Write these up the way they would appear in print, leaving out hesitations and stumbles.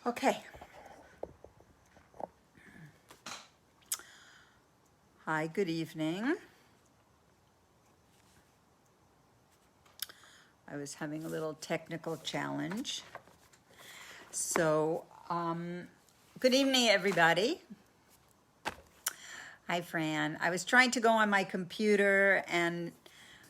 Okay. Hi, good evening. I was having a little technical challenge. So, good evening, everybody. Hi, Fran. I was trying to go on my computer and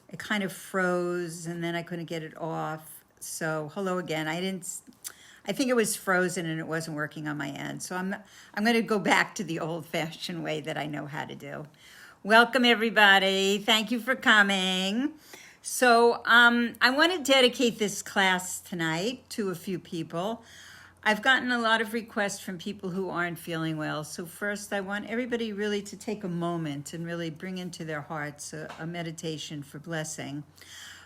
it kind of froze and then I couldn't get it off. So, hello again. I think it was frozen and it wasn't working on my end. So I'm going to go back to the old-fashioned way that I know how to do. Welcome, everybody. Thank you for coming. So I want to dedicate this class tonight to a few people. I've gotten a lot of requests from people who aren't feeling well. So first, I want everybody really to take a moment and really bring into their hearts a meditation for blessing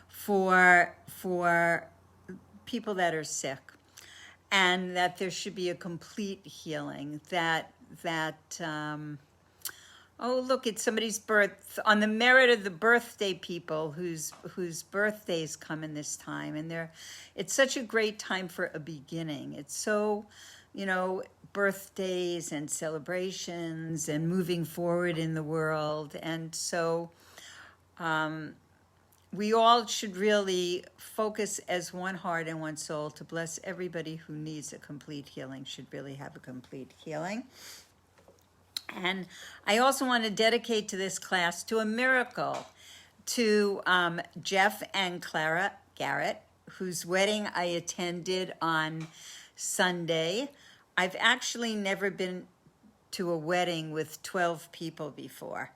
for people that are sick, and that there should be a complete healing. Oh, look, it's somebody's birth, on the merit of the birthday people whose birthdays come in this time. And it's such a great time for a beginning. It's so, birthdays and celebrations and moving forward in the world. And so we all should really focus as one heart and one soul to bless everybody who needs a complete healing, should really have a complete healing. And I also want to dedicate to this class to a miracle, to Jeff and Clara Garrett, whose wedding I attended on Sunday. I've actually never been to a wedding with 12 people before.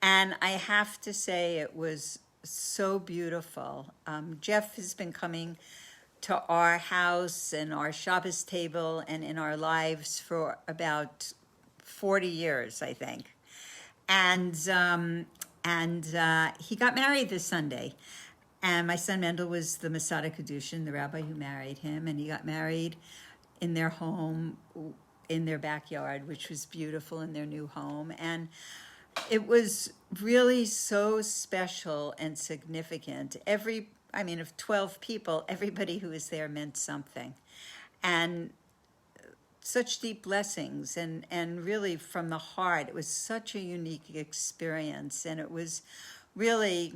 And I have to say it was so beautiful. Jeff has been coming to our house and our Shabbos table and in our lives for about 40 years, I think. And he got married this Sunday. And my son Mendel was the Masada Kedushin, the rabbi who married him. And he got married in their home, in their backyard, which was beautiful, in their new home. And it was really so special and significant. Of 12 people, everybody who was there meant something. And such deep blessings and really from the heart. It was such a unique experience. And it was really,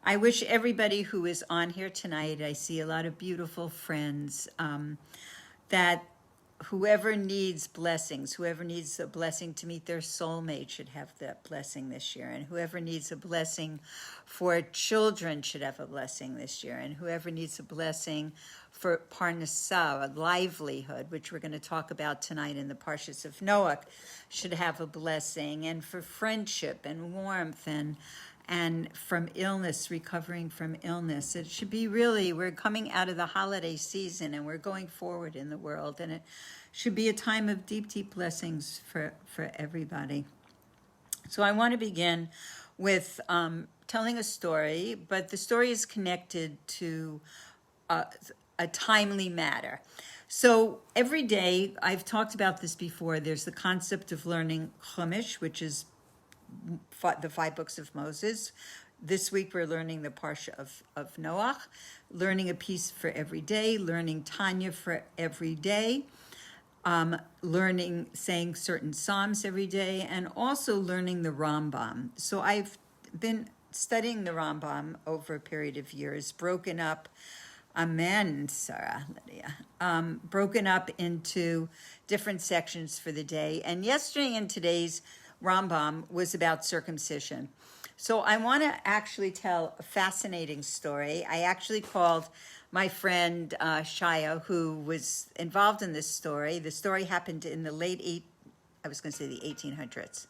I wish everybody who is on here tonight, I see a lot of beautiful friends, that whoever needs blessings, whoever needs a blessing to meet their soulmate should have that blessing this year. And whoever needs a blessing for children should have a blessing this year. And whoever needs a blessing for parnassah, a livelihood, which we're going to talk about tonight in the Parshas of Noach, should have a blessing. And for friendship and warmth and from illness, recovering from illness. It should be really, we're coming out of the holiday season and we're going forward in the world, and it should be a time of deep, deep blessings for everybody. So I want to begin with telling a story, but the story is connected to a timely matter. So every day, I've talked about this before, there's the concept of learning Chumash, which is the 5 books of Moses. This week we're learning the Parsha of Noach, learning a piece for every day, learning Tanya for every day, saying certain Psalms every day, and also learning the Rambam. So I've been studying the Rambam over a period of years, broken up, Amen, Sarah, Lydia, broken up into different sections for the day. And yesterday and today's Rambam was about circumcision. So I want to actually tell a fascinating story. I actually called my friend Shaya, who was involved in this story. The story happened in the the 1800s.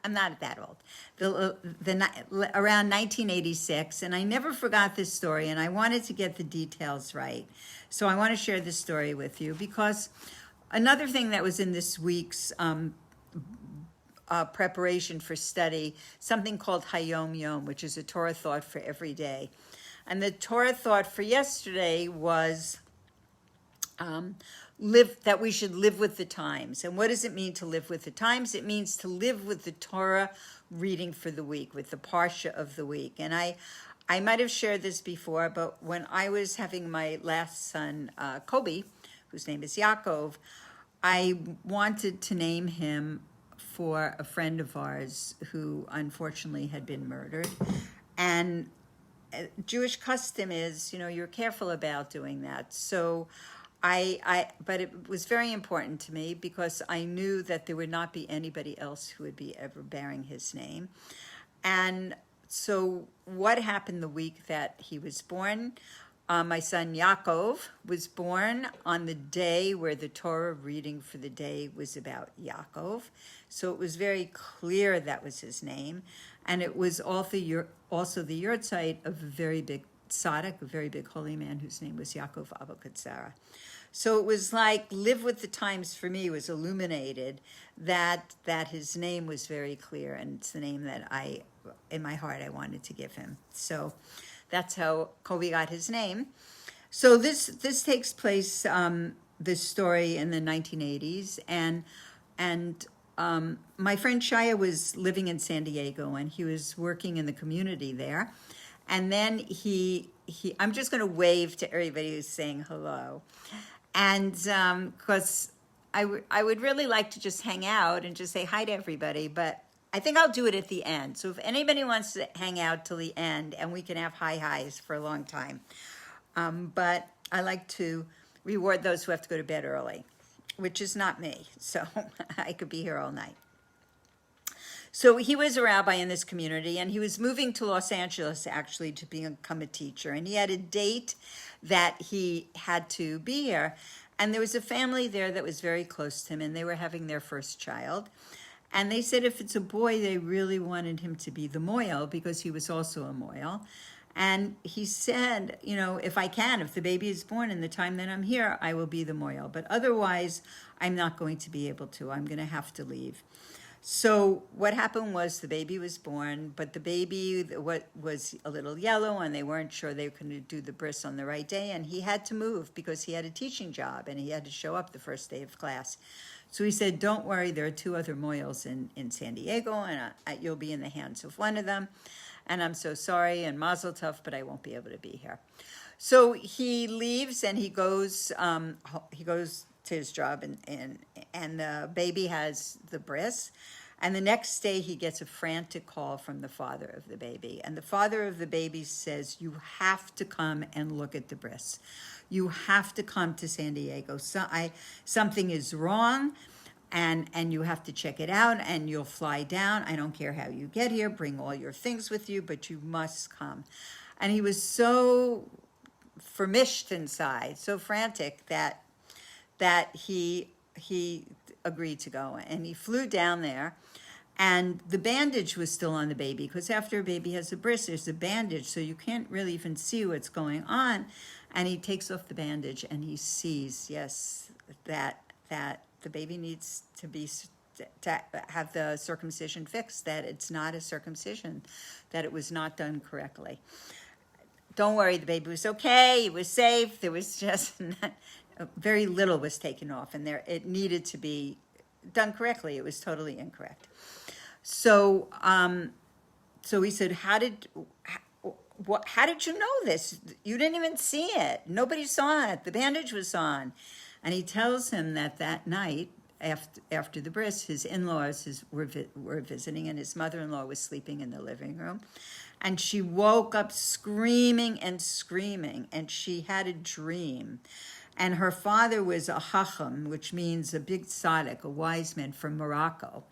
I'm not that old. Around 1986, and I never forgot this story, and I wanted to get the details right. So I want to share this story with you, because another thing that was in this week's preparation for study, something called Hayom Yom, which is a Torah thought for every day. And the Torah thought for yesterday was that we should live with the times. And what does it mean to live with the times? It means to live with the Torah reading for the week, with the Parsha of the week. And I might have shared this before, but when I was having my last son, Kobe, whose name is Yaakov, I wanted to name him for a friend of ours who unfortunately had been murdered. And Jewish custom is, you're careful about doing that. So but it was very important to me because I knew that there would not be anybody else who would be ever bearing his name. And so what happened the week that he was born? My son Yaakov was born on the day where the Torah reading for the day was about Yaakov. So it was very clear that was his name. And it was also the yahrzeit of a very big tzaddik, a very big holy man whose name was Yaakov Avocatzara. So it was like live with the times for me was illuminated that his name was very clear, and it's the name that in my heart, I wanted to give him. So that's how Kobe got his name. So this takes place, this story in the 1980s, and my friend Shia was living in San Diego, and he was working in the community there. And then I'm just going to wave to everybody who's saying hello. And because I would really like to just hang out and just say hi to everybody, but I think I'll do it at the end. So if anybody wants to hang out till the end, and we can have highs for a long time. But I like to reward those who have to go to bed early, which is not me. So I could be here all night. So he was a rabbi in this community, and he was moving to Los Angeles, actually, to become a teacher. And he had a date that he had to be here. And there was a family there that was very close to him, and they were having their first child. And they said if it's a boy, they really wanted him to be the moil, because he was also a moil. And he said, if the baby is born in the time that I'm here, I will be the moil. But otherwise, I'm not going to be able to. I'm going to have to leave. So what happened was the baby was born, but the baby was a little yellow, and they weren't sure they were going to do the bris on the right day, and he had to move because he had a teaching job, and he had to show up the first day of class. So he said, don't worry, there are 2 other moils in San Diego, and you'll be in the hands of one of them, and I'm so sorry, and mazel tov, but I won't be able to be here. So he leaves, and he goes to his job, and the baby has the bris. And the next day he gets a frantic call from the father of the baby. And the father of the baby says, you have to come and look at the bris. You have to come to San Diego. Something is wrong, and you have to check it out, and you'll fly down. I don't care how you get here. Bring all your things with you, but you must come. And he was so famished inside, so frantic that he agreed to go, and he flew down there, and the bandage was still on the baby, because after a baby has a bris, there's a bandage, so you can't really even see what's going on. And he takes off the bandage, and he sees, yes, that the baby needs to have the circumcision fixed, that it's not a circumcision, that it was not done correctly. Don't worry, the baby was okay, it was safe, there was just very little was taken off, and it needed to be done correctly. It was totally incorrect. So he said, how did you know this? You didn't even see it. Nobody saw it. The bandage was on. And he tells him that night, after the bris, his in-laws were visiting, and his mother-in-law was sleeping in the living room. And she woke up screaming, and she had a dream. And her father was a chacham, which means a big tzaddik, a wise man from Morocco.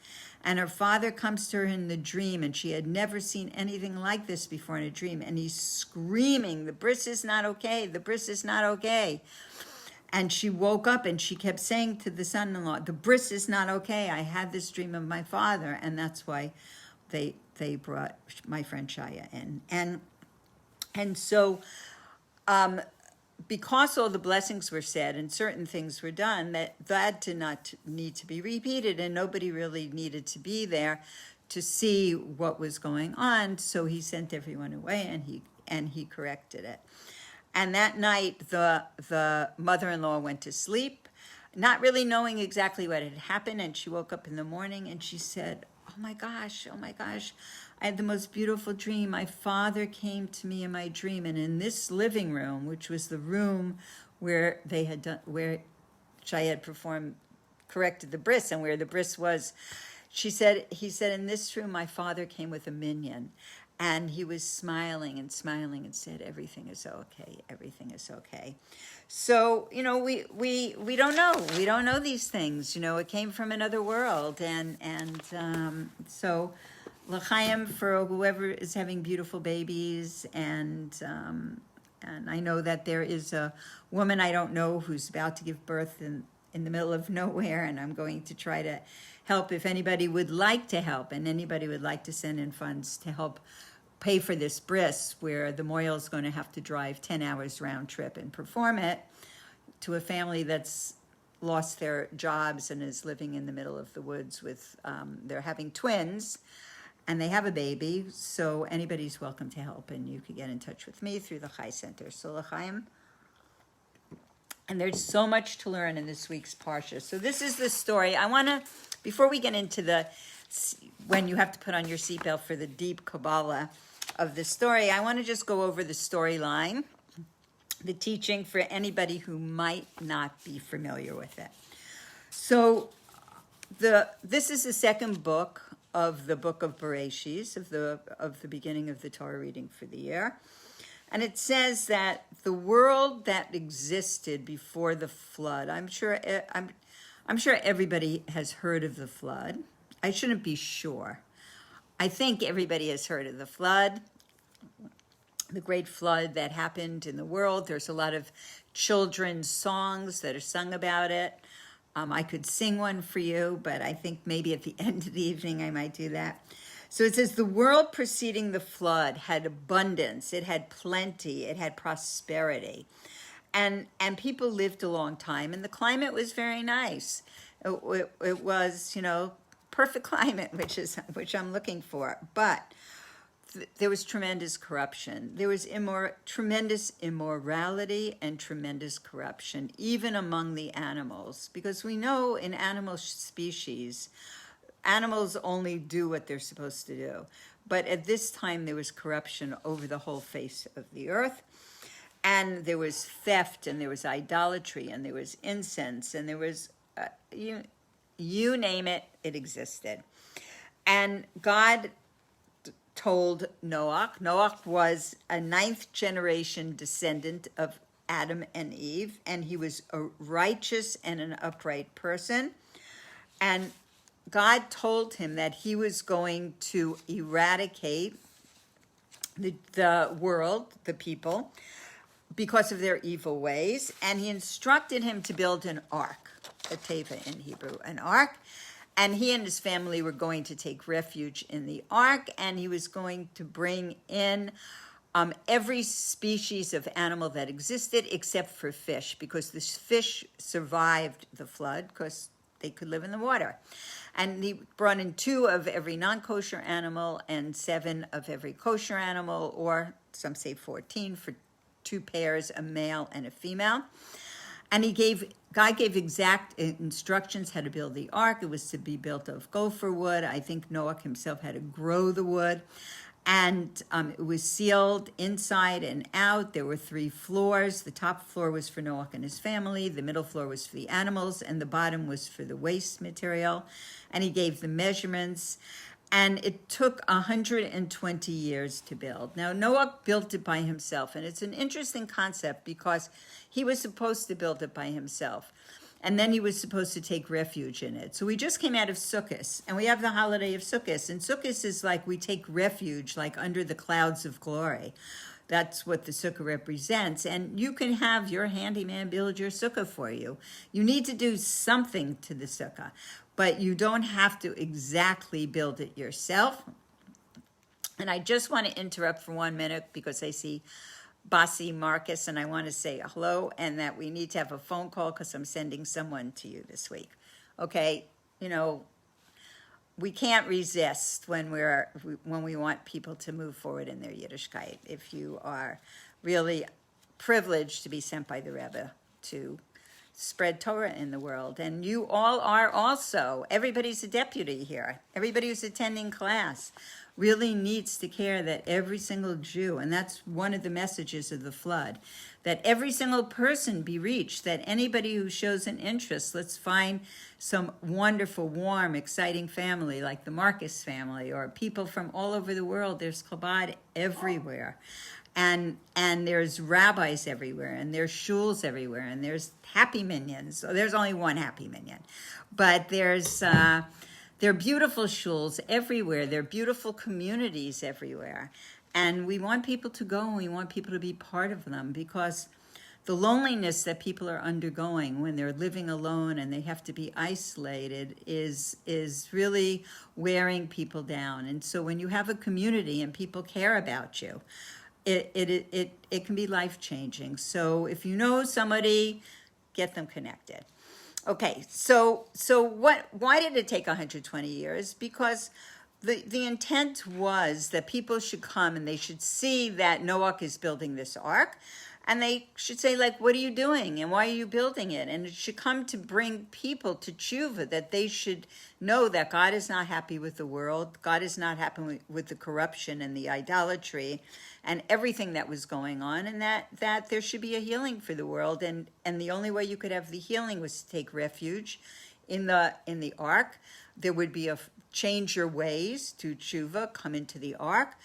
And her father comes to her in the dream, and she had never seen anything like this before in a dream. And he's screaming, the bris is not okay, the bris is not okay. And she woke up, and she kept saying to the son-in-law, the bris is not okay, I had this dream of my father. And that's why they brought my friend Shia in. And so because all the blessings were said and certain things were done, that did not need to be repeated, and nobody really needed to be there to see what was going on. So he sent everyone away, and he corrected it. And that night, the mother-in-law went to sleep, not really knowing exactly what had happened, and she woke up in the morning, and she said, oh my gosh, I had the most beautiful dream. My father came to me in my dream, and in this living room, which was the room where Shai had corrected the bris, and where the bris was, he said, in this room, my father came with a minyan, and he was smiling and smiling and said, everything is okay, everything is okay. So, we don't know. We don't know these things. It came from another world. So l'chaim for whoever is having beautiful babies. And I know that there is a woman I don't know who's about to give birth in the middle of nowhere. And I'm going to try to help if anybody would like to help, and anybody would like to send in funds to help pay for this bris, where the Moyle is going to have to drive 10 hours round trip and perform it to a family that's lost their jobs and is living in the middle of the woods with, they're having twins and they have a baby. So anybody's welcome to help, and you could get in touch with me through the Chai Center. So l'chaim. And there's so much to learn in this week's Parsha. So this is the story. I want to, before we get into when you have to put on your seatbelt for the deep Kabbalah of the story, I want to just go over the storyline, the teaching, for anybody who might not be familiar with it. So this is the second book of the book of Bereshis, of the beginning of the Torah reading for the year. And it says that the world that existed before the flood, I'm sure everybody has heard of the flood. I shouldn't be sure. I think everybody has heard of the flood, the great flood that happened in the world. There's a lot of children's songs that are sung about it. I could sing one for you, but I think maybe at the end of the evening I might do that. So it says, the world preceding the flood had abundance, it had plenty, it had prosperity. And people lived a long time, and the climate was very nice. It was, perfect climate, which I'm looking for. But there was tremendous corruption. There was tremendous immorality and tremendous corruption, even among the animals. Because we know in animal species, animals only do what they're supposed to do. But at this time, there was corruption over the whole face of the earth. And there was theft, and there was idolatry, and there was incense, and there was, you name it, it existed. And God told Noah was a 9th generation descendant of Adam and Eve, and he was a righteous and an upright person. And God told him that he was going to eradicate the world, the people, because of their evil ways. And he instructed him to build an ark, a teva in Hebrew, an ark. And he and his family were going to take refuge in the ark, and he was going to bring in every species of animal that existed except for fish, because the fish survived the flood because they could live in the water. And he brought in 2 of every non-kosher animal and 7 of every kosher animal, or some say 14 for 2 pairs, a male and a female. And God gave exact instructions how to build the ark. It was to be built of gopher wood. I think Noah himself had to grow the wood. And it was sealed inside and out. There were 3 floors. The top floor was for Noah and his family. The middle floor was for the animals. And the bottom was for the waste material. And he gave the measurements. And it took 120 years to build. Now, Noah built it by himself. And it's an interesting concept because he was supposed to build it by himself. And then he was supposed to take refuge in it. So we just came out of Sukkot, and we have the holiday of Sukkot. And Sukkot is like we take refuge, like under the clouds of glory. That's what the sukkah represents. And you can have your handyman build your sukkah for you. You need to do something to the sukkah, but you don't have to exactly build it yourself. And I just want to interrupt for 1 minute because I see Bossy Marcus, and I want to say hello, and that we need to have a phone call because I'm sending someone to you this week. Okay, we can't resist when we want people to move forward in their Yiddishkeit. If you are really privileged to be sent by the Rebbe to spread Torah in the world, and you all are also. Everybody's a deputy here. Everybody who's attending class. really needs to care that every single Jew, and that's one of the messages of the flood, that every single person be reached, that anybody who shows an interest, let's find some wonderful, warm, exciting family like the Marcus family, or people from all over the world. There's Chabad everywhere. And there's rabbis everywhere, and there's shuls everywhere, and there's happy minions. So there's only one happy minion, but there are beautiful shuls everywhere. There are beautiful communities everywhere, and we want people to go, and we want people to be part of them, because the loneliness that people are undergoing when they're living alone and they have to be isolated is really wearing people down. And so when you have a community and people care about you, it can be life-changing. So if you know somebody, get them connected. Okay, so why did it take 120 years? Because the intent was that people should come and they should see that Noach is building this ark, and they should say, like, what are you doing and why are you building it? And it should come to bring people to tshuva, that they should know that God is not happy with the world. God is not happy with the corruption and the idolatry and everything that was going on, and that there should be a healing for the world. And the only way you could have the healing was to take refuge in the ark. There would be a change your ways to tshuva, come into the ark,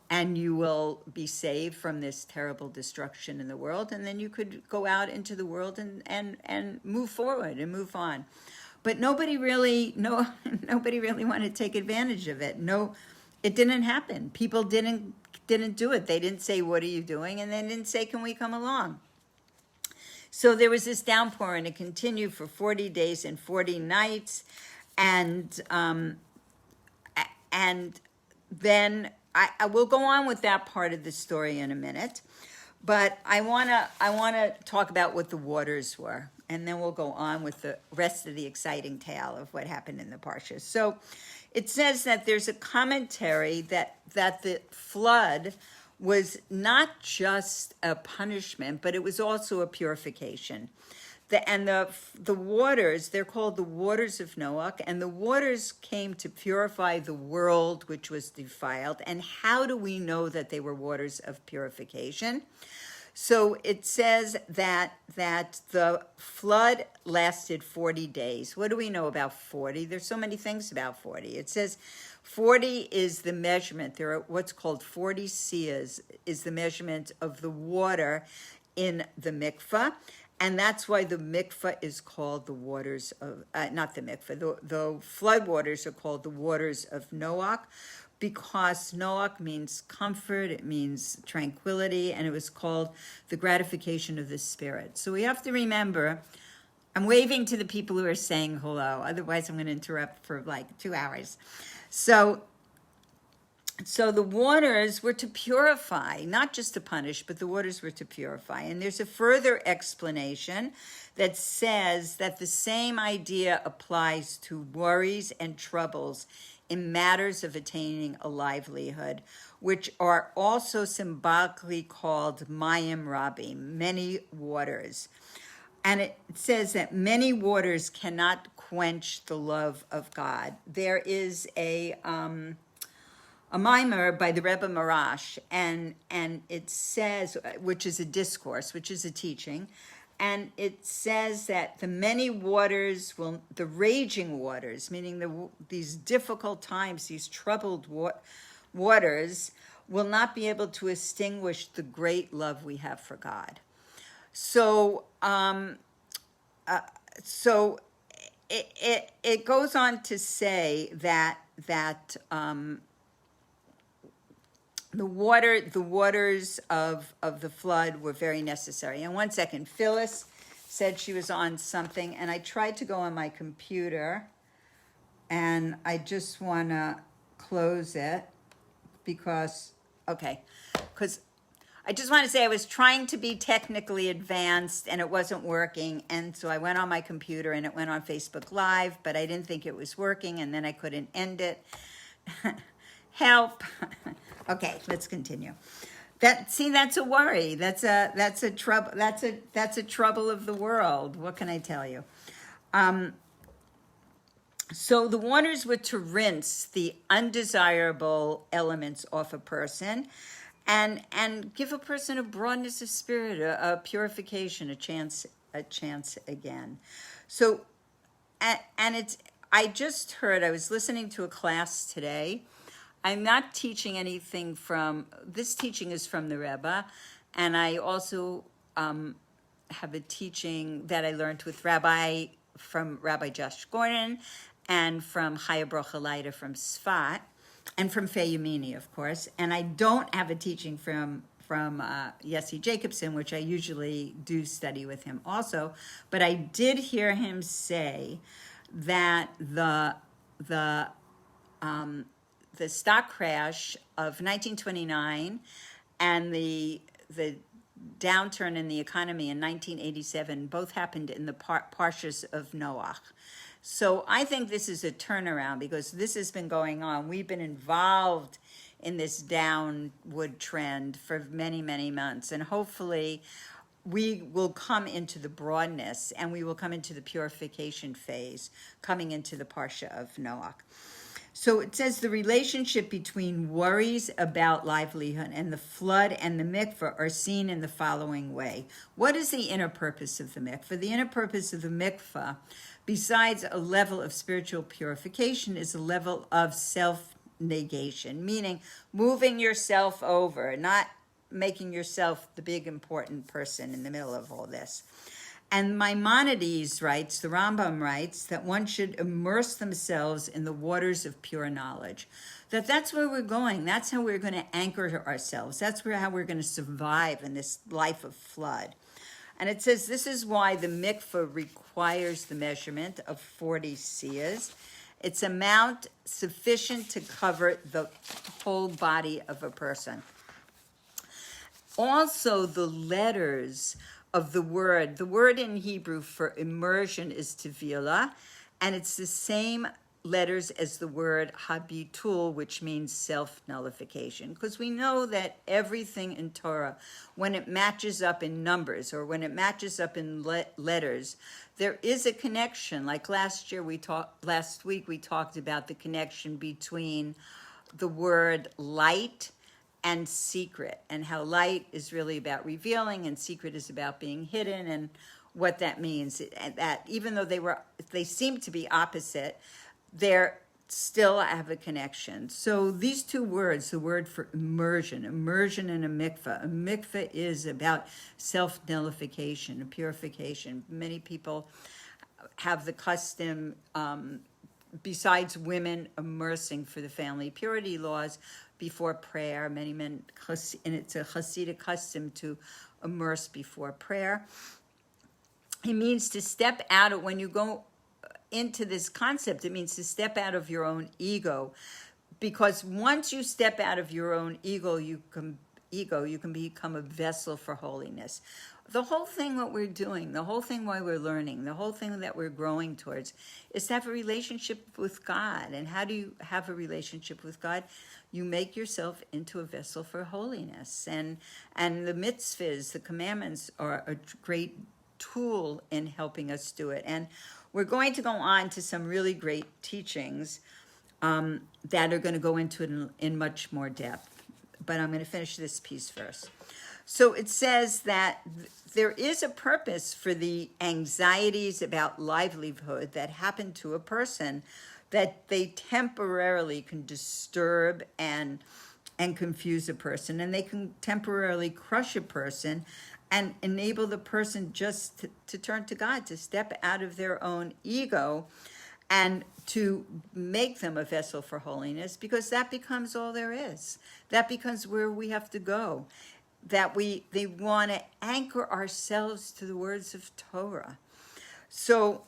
and you will be saved from this terrible destruction in the world. And then you could go out into the world and move forward and move on. But nobody really wanted to take advantage of it. No, it didn't happen. People didn't do it. They didn't say, what are you doing? And they didn't say, can we come along? So there was this downpour, and it continued for 40 days and 40 nights. And then I will go on with that part of the story in a minute, but I wanna talk about what the waters were, and then we'll go on with the rest of the exciting tale of what happened in the parsha. So it says that there's a commentary that the flood was not just a punishment, but it was also a purification. The waters, they're called the waters of Noach, and the waters came to purify the world which was defiled. And how do we know that they were waters of purification? So it says that the flood lasted 40 days. What do we know about 40? There's so many things about 40. It says 40 is the measurement. There are what's called 40 seahs, is the measurement of the water in the mikvah. And that's why the mikvah is called the waters of, not the mikvah, the flood waters are called the waters of Noach, because Noach means comfort, it means tranquility, and it was called the gratification of the spirit. So we have to remember, I'm waving to the people who are saying hello, otherwise I'm going to interrupt for like 2 hours. So the waters were to purify, not just to punish, but the waters were to purify. And there's a further explanation that says that the same idea applies to worries and troubles in matters of attaining a livelihood, which are also symbolically called Mayim Rabim, many waters. And it says that many waters cannot quench the love of God. There is a mimer by the Rebbe Marash, and it says, which is a discourse, which is a teaching, and it says that the many waters the raging waters, meaning these difficult times, these troubled waters, will not be able to extinguish the great love we have for God. So, it goes on to say that the waters of the flood were very necessary. And 1 second, Phyllis said she was on something, and I tried to go on my computer, and I just want to close it because I just want to say I was trying to be technically advanced, and it wasn't working, and so I went on my computer, and it went on Facebook Live, but I didn't think it was working, and then I couldn't end it. Help. Okay, let's continue. That's a worry. That's a trouble. That's a trouble of the world. What can I tell you? So the waters were to rinse the undesirable elements off a person and give a person a broadness of spirit, a purification, a chance again. So, and it's, I just heard, I was listening to a class today. I'm not teaching anything from, this teaching is from the Rebbe, and I also have a teaching that I learned with Rabbi Josh Gordon, and from Chaya Brocha Leida from Sfat, and from Faye Yemini, of course. And I don't have a teaching from Yessi Jacobson, which I usually do study with him also. But I did hear him say that the stock crash of 1929 and the downturn in the economy in 1987 both happened in the parshas of Noach. So I think this is a turnaround because this has been going on. We've been involved in this downward trend for many, many months. And hopefully we will come into the broadness and we will come into the purification phase, coming into the Parsha of Noach. So it says the relationship between worries about livelihood and the flood and the mikveh are seen in the following way. What is the inner purpose of the mikveh? The inner purpose of the mikveh, besides a level of spiritual purification, is a level of self-negation, meaning moving yourself over, not making yourself the big important person in the middle of all this. And Maimonides writes, the Rambam writes, that one should immerse themselves in the waters of pure knowledge. That's where we're going. That's how we're going to anchor ourselves. That's how we're going to survive in this life of flood. And it says this is why the mikveh requires the measurement of 40 seahs. It's amount sufficient to cover the whole body of a person. Also, the letters of the word in Hebrew for immersion is tevilah, and it's the same letters as the word habitul, which means self-nullification. Because we know that everything in Torah, when it matches up in numbers or when it matches up in letters, there is a connection. Like last week we talked about the connection between the word light and secret, and how light is really about revealing and secret is about being hidden, and what that means. And that even though they seem to be opposite, they're still have a connection. So these two words, the word for immersion and a mikveh. A mikveh is about self-nullification, purification. Many people have the custom, besides women immersing for the family purity laws, before prayer. Many men, and it's a Hasidic custom to immerse before prayer. It means to step out of, when you go into this concept, it means to step out of your own ego. Because once you step out of your own ego, you can become a vessel for holiness. The whole thing what we're doing, the whole thing why we're learning, the whole thing that we're growing towards is to have a relationship with God. And how do you have a relationship with God? You make yourself into a vessel for holiness. And the mitzvahs, the commandments, are a great tool in helping us do it. And we're going to go on to some really great teachings that are going to go into it in much more depth. But I'm going to finish this piece first. So it says that there is a purpose for the anxieties about livelihood that happen to a person, that they temporarily can disturb and confuse a person, and they can temporarily crush a person and enable the person just to turn to God, to step out of their own ego and to make them a vessel for holiness, because that becomes all there is. That becomes where we have to go. They want to anchor ourselves to the words of Torah. So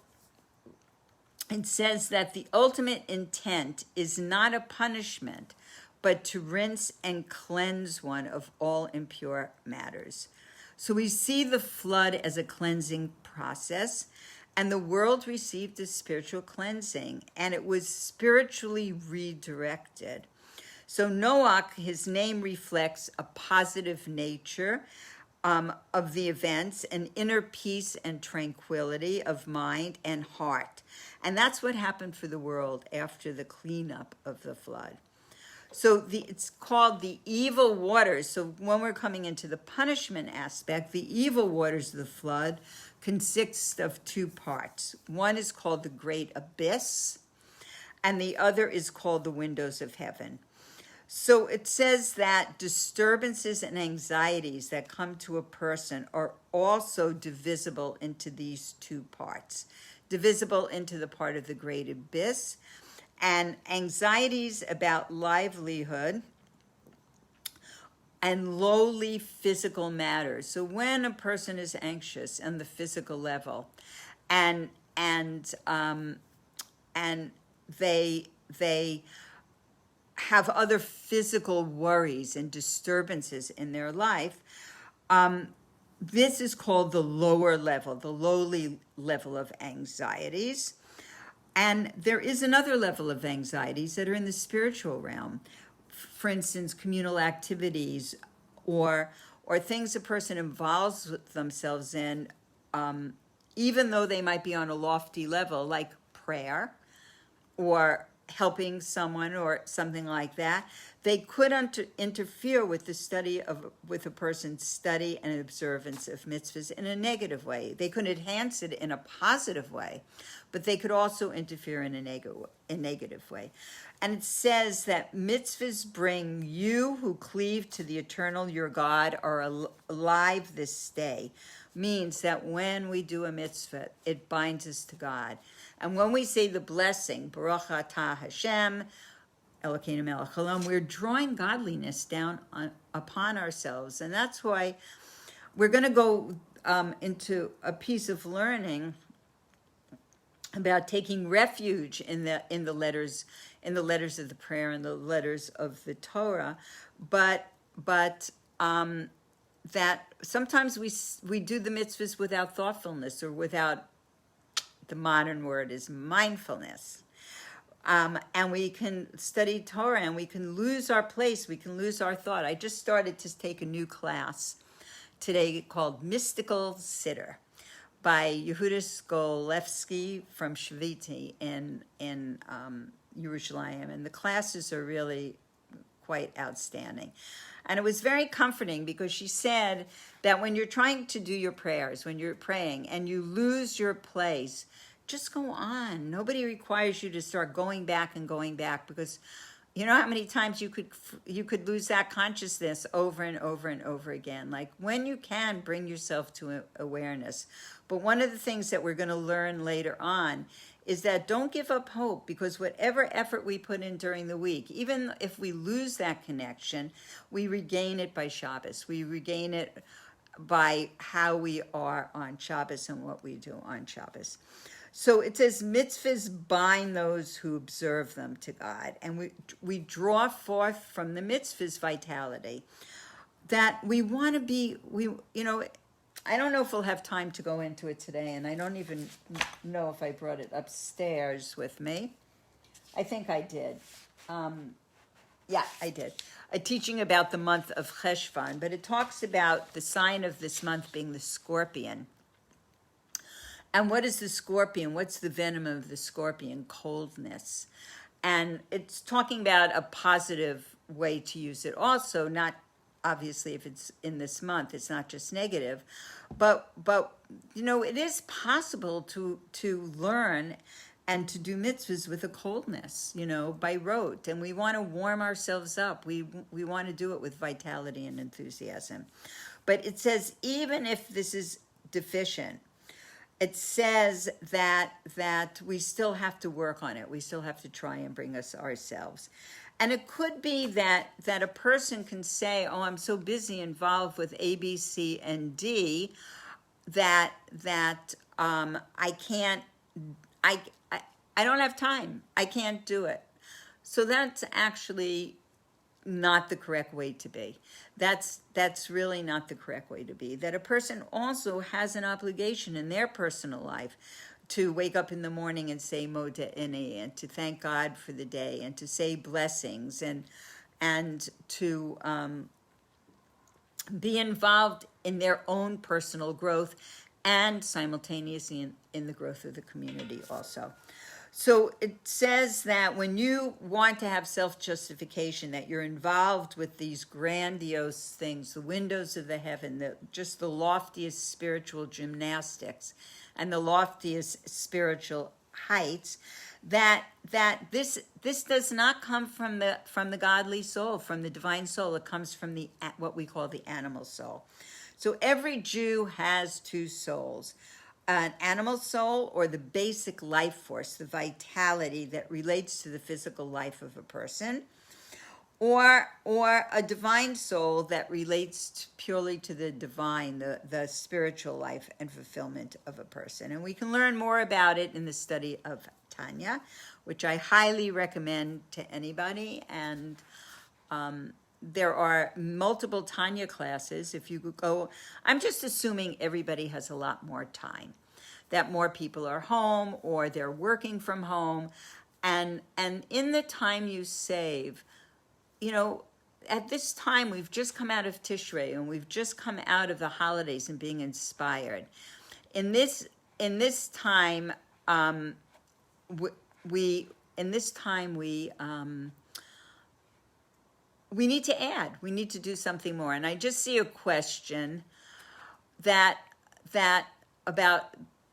it says that the ultimate intent is not a punishment, but to rinse and cleanse one of all impure matters. So we see the flood as a cleansing process, and the world received a spiritual cleansing, and it was spiritually redirected. So Noach, his name reflects a positive nature, of the events, an inner peace and tranquility of mind and heart. And that's what happened for the world after the cleanup of the flood. So it's called the evil waters. So when we're coming into the punishment aspect, the evil waters of the flood consists of two parts. One is called the great abyss, and the other is called the windows of heaven. So it says that disturbances and anxieties that come to a person are also divisible into these two parts. Divisible into the part of the great abyss, and anxieties about livelihood and lowly physical matters. So when a person is anxious on the physical level, and they have other physical worries and disturbances in their life, this is called the lower level, the lowly level of anxieties. And there is another level of anxieties that are in the spiritual realm. For instance, communal activities or things a person involves themselves in, even though they might be on a lofty level, like prayer or helping someone or something like that. They could interfere with the with a person's study and observance of mitzvahs in a negative way. They could enhance it in a positive way, but they could also interfere in a negative way. And it says that mitzvahs bring you who cleave to the eternal, your God, are alive this day. Means that when we do a mitzvah, it binds us to God. And when we say the blessing, Baruch atah Hashem, Elokeinu melech haolam, we're drawing godliness down upon ourselves. And that's why we're going to go into a piece of learning about taking refuge in the letters of the prayer and the letters of the Torah, but that sometimes we do the mitzvahs without thoughtfulness, or without, the modern word is mindfulness. And we can study Torah and we can lose our place, we can lose our thought. I just started to take a new class today called Mystical Sitter by Yehuda Skolevsky from Shaviti in Yerushalayim. And the classes are really quite outstanding. And it was very comforting because she said that when you're trying to do your prayers, when you're praying and you lose your place, just go on. Nobody requires you to start going back and going back, because you know how many times you could lose that consciousness over and over and over again. Like, when you can, bring yourself to awareness. But one of the things that we're going to learn later on is that don't give up hope, because whatever effort we put in during the week, even if we lose that connection, we regain it by Shabbos. We regain it by how we are on Shabbos and what we do on Shabbos. So it says mitzvahs bind those who observe them to God. And we draw forth from the mitzvahs vitality that we want to be, I don't know if we'll have time to go into it today, and I don't even know if I brought it upstairs with me. I think I did. Yeah, I did. A teaching about the month of Cheshvan, but it talks about the sign of this month being the scorpion. And what is the scorpion? What's the venom of the scorpion? Coldness. And it's talking about a positive way to use it also, not obviously if it's in this month, it's not just negative, but it is possible to learn and to do mitzvahs with a coldness, by rote. And we want to warm ourselves up. We want to do it with vitality and enthusiasm. But it says, even if this is deficient, it says that we still have to work on it. We still have to try and bring us ourselves. And it could be that a person can say, oh, I'm so busy involved with A, B, C, and D that I can't, I don't have time. I can't do it. So that's actually not the correct way to be. That's really not the correct way to be. That a person also has an obligation in their personal life to wake up in the morning and say Modeh and to thank God for the day and to say blessings and to be involved in their own personal growth and simultaneously in the growth of the community also. So it says that when you want to have self-justification, that you're involved with these grandiose things, the windows of the heaven, just the loftiest spiritual gymnastics and the loftiest spiritual heights, that this does not come from the godly soul, from the divine soul. It comes from the what we call the animal soul. So every Jew has two souls. An animal soul, or the basic life force, the vitality that relates to the physical life of a person, or a divine soul that relates purely to the divine, the spiritual life and fulfillment of a person. And we can learn more about it in the study of Tanya, which I highly recommend to anybody. And there are multiple Tanya classes. If you could go, I'm just assuming everybody has a lot more time, that more people are home or they're working from home. And in the time you save, you know, at this time, we've just come out of Tishrei and we've just come out of the holidays and being inspired. In this time, we need to add. We need to do something more. And I just see a question that about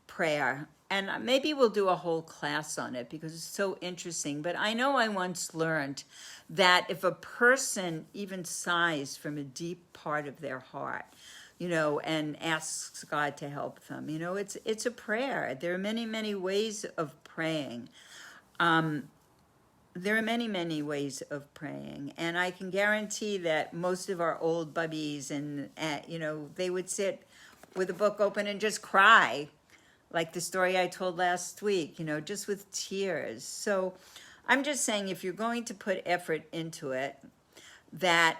prayer. And maybe we'll do a whole class on it because it's so interesting. But I know I once learned that if a person even sighs from a deep part of their heart, you know, and asks God to help them, you know, it's a prayer. There are many, many ways of praying. There are many, many ways of praying. And I can guarantee that most of our old bubbies and, you know, they would sit with a book open and just cry, like the story I told last week, you know, just with tears. So I'm just saying, if you're going to put effort into it, that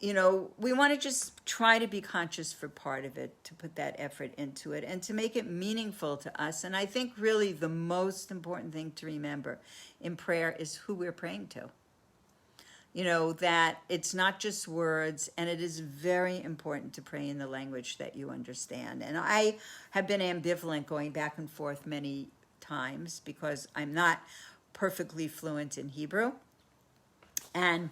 you know, we want to just try to be conscious for part of it, to put that effort into it and to make it meaningful to us. And I think really the most important thing to remember in prayer is who we're praying to. You know, that it's not just words, and it is very important to pray in the language that you understand. And I have been ambivalent going back and forth many times because I'm not perfectly fluent in Hebrew. And,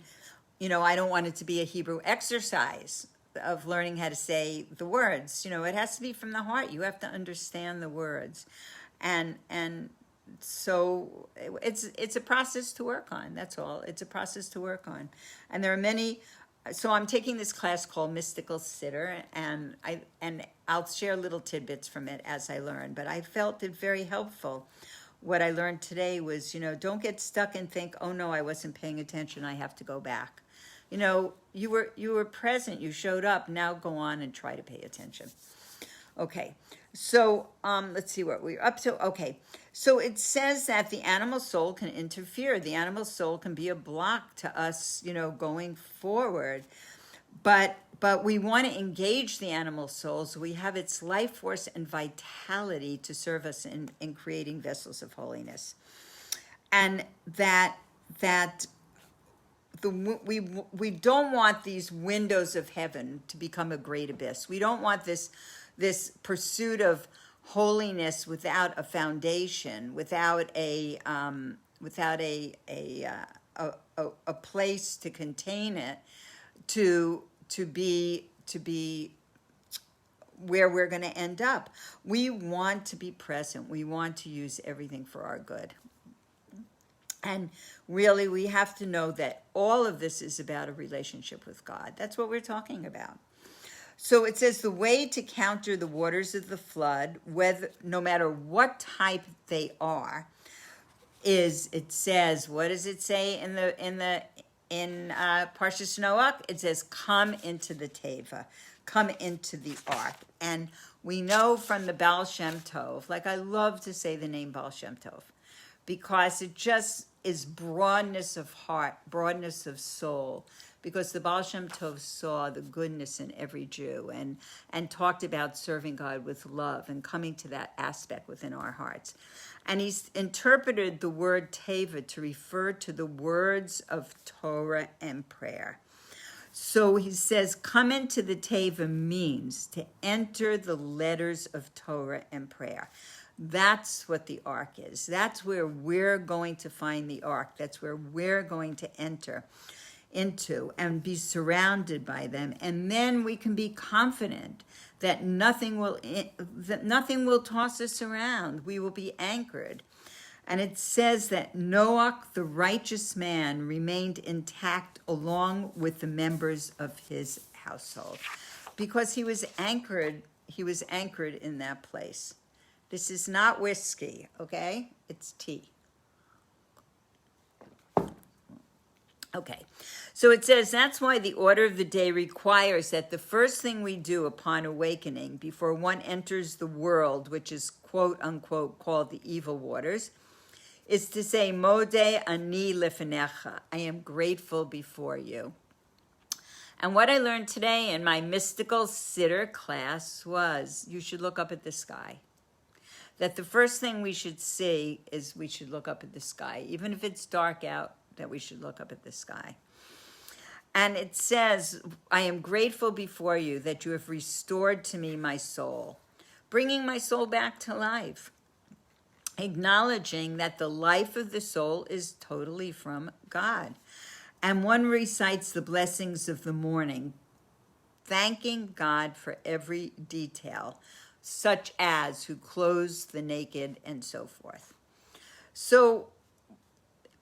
you know, I don't want it to be a Hebrew exercise of learning how to say the words. You know, it has to be from the heart. You have to understand the words. And so it's a process to work on. That's all. It's a process to work on. And there are many. So I'm taking this class called Mystical Sitter, and I'll share little tidbits from it as I learn. But I felt it very helpful. What I learned today was, you know, don't get stuck and think, oh no, I wasn't paying attention, I have to go back. You know, you were present, you showed up. Now go on and try to pay attention. Okay, so let's see what we're up to. Okay, so it says that the animal soul can interfere. The animal soul can be a block to us, you know, going forward. But we want to engage the animal soul so we have its life force and vitality to serve us in creating vessels of holiness. And we don't want these windows of heaven to become a great abyss. We don't want this pursuit of holiness without a foundation, without a place to contain it, to be where we're going to end up. We want to be present. We want to use everything for our good. And really, we have to know that all of this is about a relationship with God. That's what we're talking about. So it says the way to counter the waters of the flood, no matter what type they are, is, it says, what does it say in Parshas Noach? It says, come into the teva, come into the ark. And we know from the Baal Shem Tov, like I love to say the name Baal Shem Tov, because it just is broadness of heart, broadness of soul, because the Baal Shem Tov saw the goodness in every Jew and talked about serving God with love and coming to that aspect within our hearts. And he's interpreted the word teva to refer to the words of Torah and prayer. So he says, come into the Teva means to enter the letters of Torah and prayer. That's what the ark is. That's where we're going to find the ark. That's where we're going to enter into and be surrounded by them. And then we can be confident that nothing will toss us around. We will be anchored. And it says that Noah, the righteous man, remained intact along with the members of his household because he was anchored in that place. This is not whiskey, okay? It's tea. Okay, so it says that's why the order of the day requires that the first thing we do upon awakening before one enters the world, which is quote unquote called the evil waters, is to say, Modeh ani lefanecha, I am grateful before you. And what I learned today in my mystical sitter class was you should look up at the sky. That the first thing we should see is we should look up at the sky, even if it's dark out, that we should look up at the sky. And it says, I am grateful before you that you have restored to me my soul, bringing my soul back to life, acknowledging that the life of the soul is totally from God. And one recites the blessings of the morning, thanking God for every detail, such as who clothes the naked and so forth. So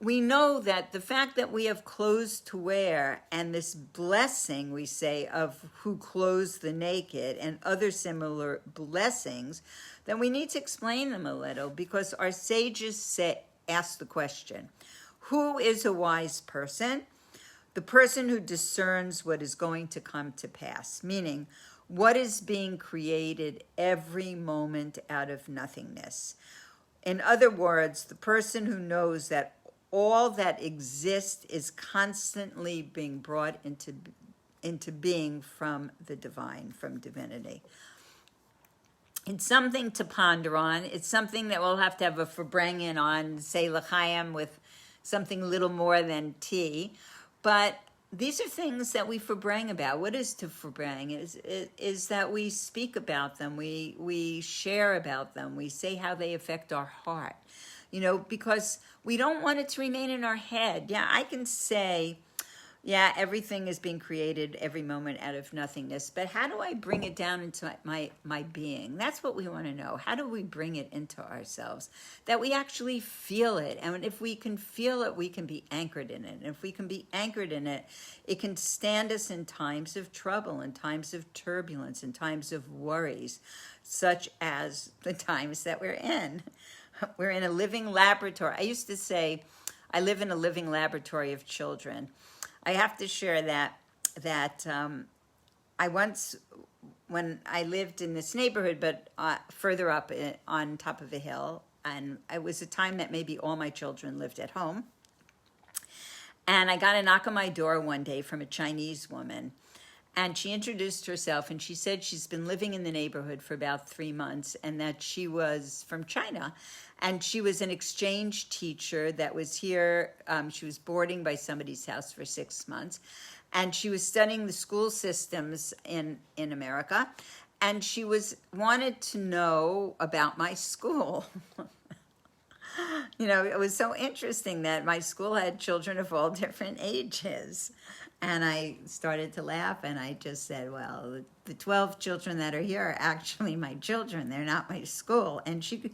we know that the fact that we have clothes to wear and this blessing, we say, of who clothes the naked and other similar blessings, then we need to explain them a little because our sages ask the question, who is a wise person? The person who discerns what is going to come to pass, meaning what is being created every moment out of nothingness. In other words, the person who knows that all that exists is constantly being brought into being from the divine, from divinity. It's something to ponder on. It's something that we'll have to have a farbrengen on, say l'chaim with something a little more than tea. But these are things that we farbreng about. What is to farbreng? Is that we speak about them, we share about them, we say how they affect our heart. Because we don't want it to remain in our head. Yeah, I can say, yeah, everything is being created every moment out of nothingness, but how do I bring it down into my being? That's what we want to know. How do we bring it into ourselves? That we actually feel it. And if we can feel it, we can be anchored in it. And if we can be anchored in it, it can stand us in times of trouble, in times of turbulence, in times of worries, such as the times that we're in. We're in a living laboratory. I used to say, I live in a living laboratory of children. I have to share that I once, when I lived in this neighborhood, but further up on top of a hill, and it was a time that maybe all my children lived at home. And I got a knock on my door one day from a Chinese woman. And she introduced herself, and she said she's been living in the neighborhood for about 3 months, and that she was from China. And she was an exchange teacher that was here. She was boarding by somebody's house for 6 months. And she was studying the school systems in America. And she wanted to know about my school. It was so interesting that my school had children of all different ages. And I started to laugh, and I just said, well, the 12 children that are here are actually my children. They're not my school. And she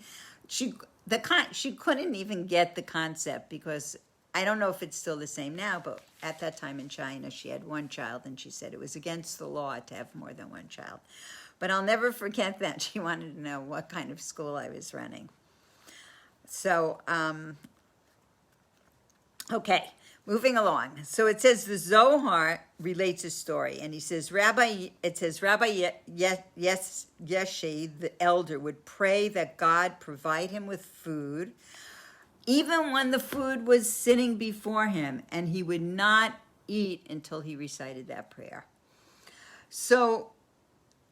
couldn't even get the concept, because I don't know if it's still the same now, but at that time in China, she had one child, and she said it was against the law to have more than one child. But I'll never forget that. She wanted to know what kind of school I was running. So, okay. Moving along. So it says the Zohar relates a story, and he says, Rabbi Yeshe, the elder, would pray that God provide him with food, even when the food was sitting before him, and he would not eat until he recited that prayer. So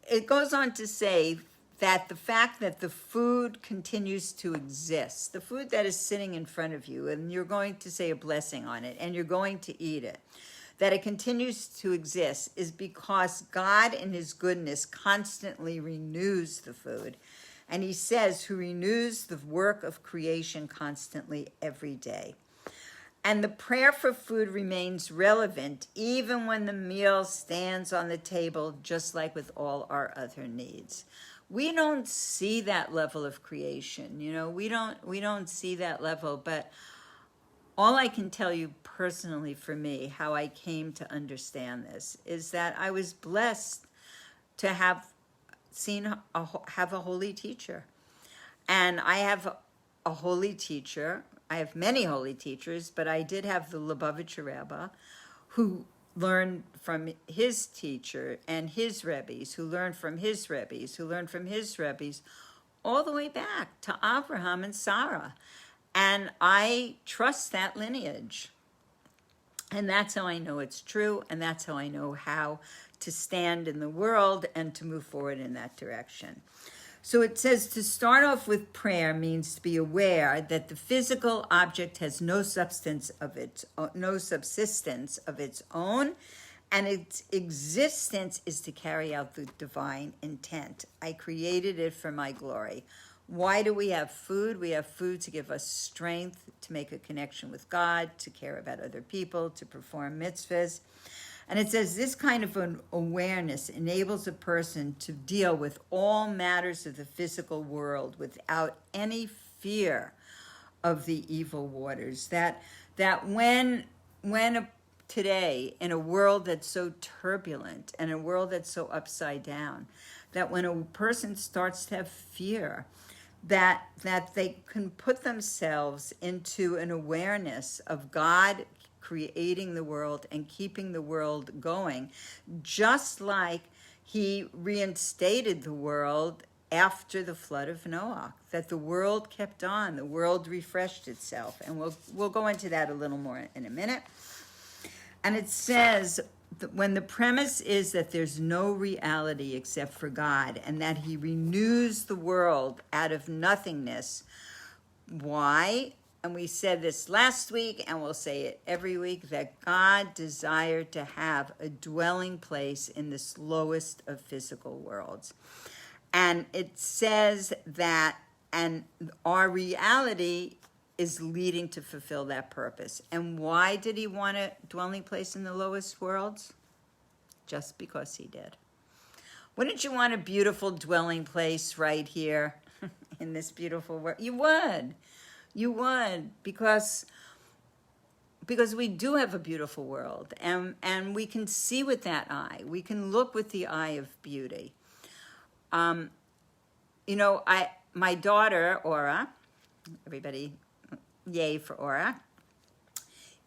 it goes on to say that the fact that the food continues to exist, the food that is sitting in front of you, and you're going to say a blessing on it, and you're going to eat it, that it continues to exist is because God in his goodness constantly renews the food. And he says, who renews the work of creation constantly every day. And the prayer for food remains relevant even when the meal stands on the table, just like with all our other needs. We don't see that level of creation, we don't see that level, but all I can tell you personally for me, how I came to understand this, is that I was blessed to have have a holy teacher. And I have a holy teacher. I have many holy teachers, but I did have the Lubavitcher Rebbe, who learned from his teacher and his Rebbes, who learned from his Rebbes, who learned from his Rebbes, all the way back to Abraham and Sarah. And I trust that lineage. And that's how I know it's true, and that's how I know how to stand in the world and to move forward in that direction. So it says to start off with prayer means to be aware that the physical object has no substance of no subsistence of its own, and its existence is to carry out the divine intent. I created it for my glory. Why do we have food? We have food to give us strength, to make a connection with God, to care about other people, to perform mitzvahs. And it says this kind of an awareness enables a person to deal with all matters of the physical world without any fear of the evil waters. That when today, in a world that's so turbulent and a world that's so upside down, that when a person starts to have fear, that they can put themselves into an awareness of God creating the world and keeping the world going, just like he reinstated the world after the flood of Noah, that the world kept on, the world refreshed itself. And we'll go into that a little more in a minute. And it says that when the premise is that there's no reality except for God and that he renews the world out of nothingness, why? And we said this last week, and we'll say it every week, that God desired to have a dwelling place in this lowest of physical worlds. And it says that, and our reality is leading to fulfill that purpose. And why did he want a dwelling place in the lowest worlds? Just because he did. Wouldn't you want a beautiful dwelling place right here in this beautiful world? You would. You would, because we do have a beautiful world, and we can see with that eye. We can look with the eye of beauty. My daughter, Aura, everybody, yay for Aura,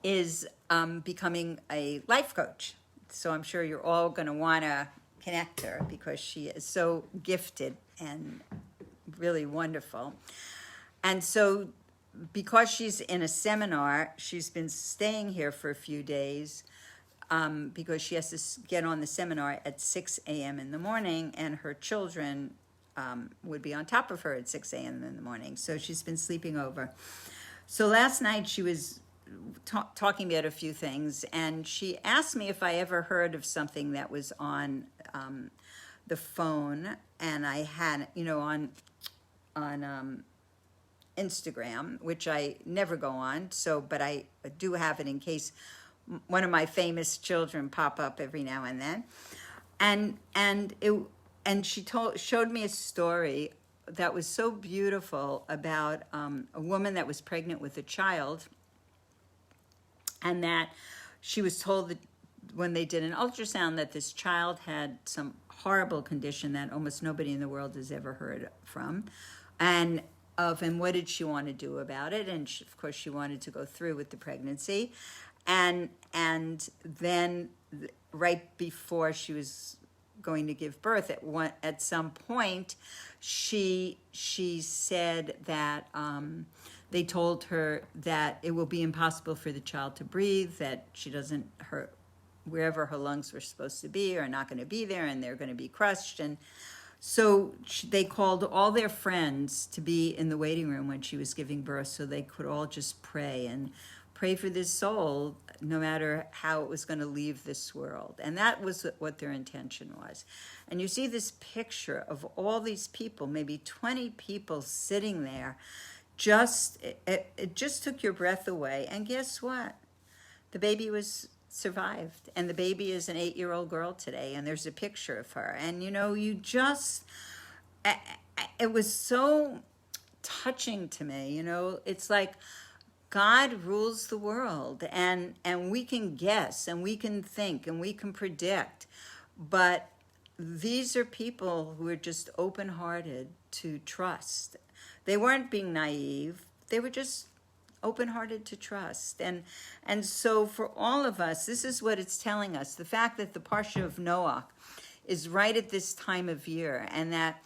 is becoming a life coach. So I'm sure you're all going to want to connect her because she is so gifted and really wonderful. And so because she's in a seminar, she's been staying here for a few days because she has to get on the seminar at 6 a.m. in the morning, and her children would be on top of her at 6 a.m. in the morning. So she's been sleeping over. So last night she was talking about a few things, and she asked me if I ever heard of something that was on the phone, and I had, on Instagram, which I never go on, but I do have it in case one of my famous children pop up every now and then. And she showed me a story that was so beautiful about a woman that was pregnant with a child, and that she was told that when they did an ultrasound that this child had some horrible condition that almost nobody in the world has ever heard from, and what did she want to do about it? And of course she wanted to go through with the pregnancy, and then right before she was going to give birth, at some point she said that they told her that it will be impossible for the child to breathe, that wherever her lungs were supposed to be are not going to be there, and they're going to be crushed. And so they called all their friends to be in the waiting room when she was giving birth so they could all just pray pray for this soul no matter how it was going to leave this world. And that was what their intention was. And you see this picture of all these people, maybe 20 people sitting there, it just took your breath away. And guess what? The baby was survived, and the baby is an 8-year-old girl today, and there's a picture of her. And it was so touching to me. It's like God rules the world, and we can guess, and we can think, and we can predict, but these are people who are just open-hearted to trust. They weren't being naive. They were just open-hearted to trust. And so for all of us, this is what it's telling us. The fact that the Parsha of Noach is right at this time of year, and that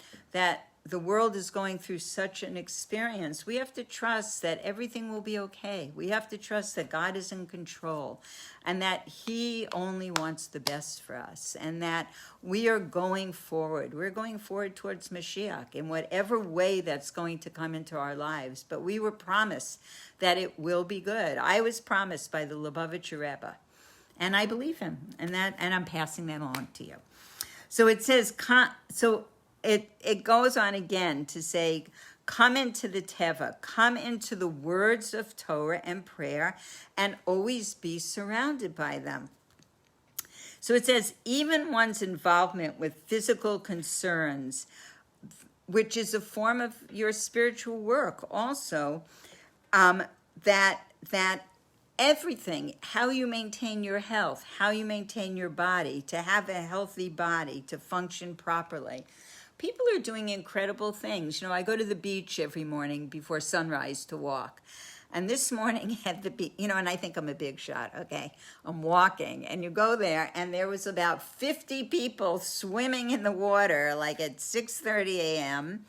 the world is going through such an experience, we have to trust that everything will be okay. We have to trust that God is in control, and that he only wants the best for us, and that we are going forward. We're going forward towards Mashiach in whatever way that's going to come into our lives. But we were promised that it will be good. I was promised by the Lubavitcher Rebbe, and I believe him, and I'm passing that on to you. So it says, it goes on again to say, come into the Teva, come into the words of Torah and prayer, and always be surrounded by them. So it says, even one's involvement with physical concerns, which is a form of your spiritual work also, that everything, how you maintain your health, how you maintain your body, to have a healthy body, to function properly. People are doing incredible things. I go to the beach every morning before sunrise to walk. And this morning at the beach, and I think I'm a big shot, okay? I'm walking, and you go there, and there was about 50 people swimming in the water, like at 6:30 a.m.,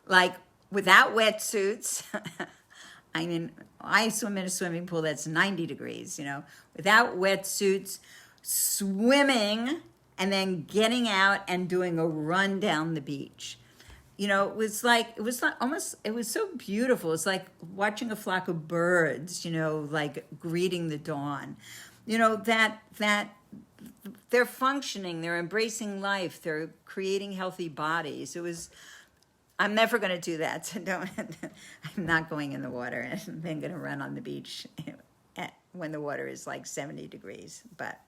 like without wetsuits. I mean, I swim in a swimming pool that's 90 degrees, without wetsuits, swimming, and then getting out and doing a run down the beach. It was so beautiful. It's like watching a flock of birds, like greeting the dawn. That they're functioning, they're embracing life, they're creating healthy bodies. I'm never going to do that, so I'm not going in the water, and then going to run on the beach when the water is like 70 degrees. But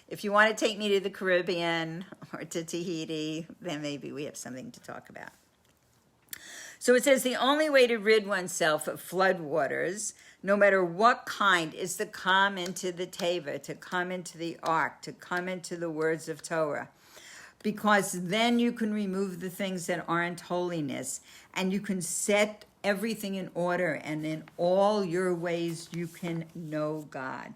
if you want to take me to the Caribbean or to Tahiti, then maybe we have something to talk about. So it says the only way to rid oneself of floodwaters, no matter what kind, is to come into the Teva, to come into the Ark, to come into the words of Torah. Because then you can remove the things that aren't holiness, and you can set everything in order, and in all your ways you can know God.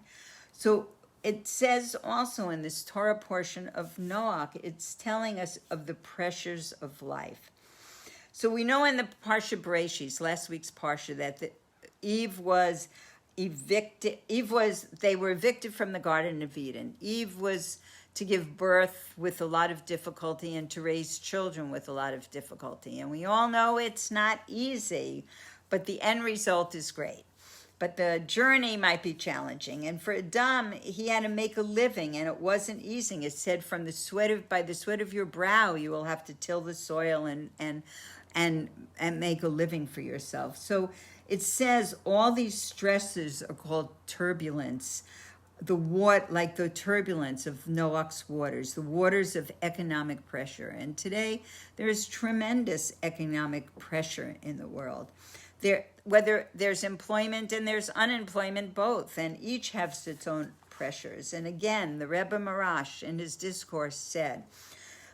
So it says also in this Torah portion of Noach, it's telling us of the pressures of life. So we know in the Parsha Bereshis, last week's Parsha, that Eve was evicted. They were evicted from the Garden of Eden. Eve was to give birth with a lot of difficulty and to raise children with a lot of difficulty. And we all know it's not easy, but the end result is great. But the journey might be challenging. And for Adam, he had to make a living, and it wasn't easy. It said, by the sweat of your brow, you will have to till the soil and make a living for yourself. So it says all these stresses are called turbulence. Like the turbulence of Noach's waters, the waters of economic pressure. And today, there is tremendous economic pressure in the world. Whether there's employment and there's unemployment, both, and each has its own pressures. And again, the Rebbe Marash in his discourse said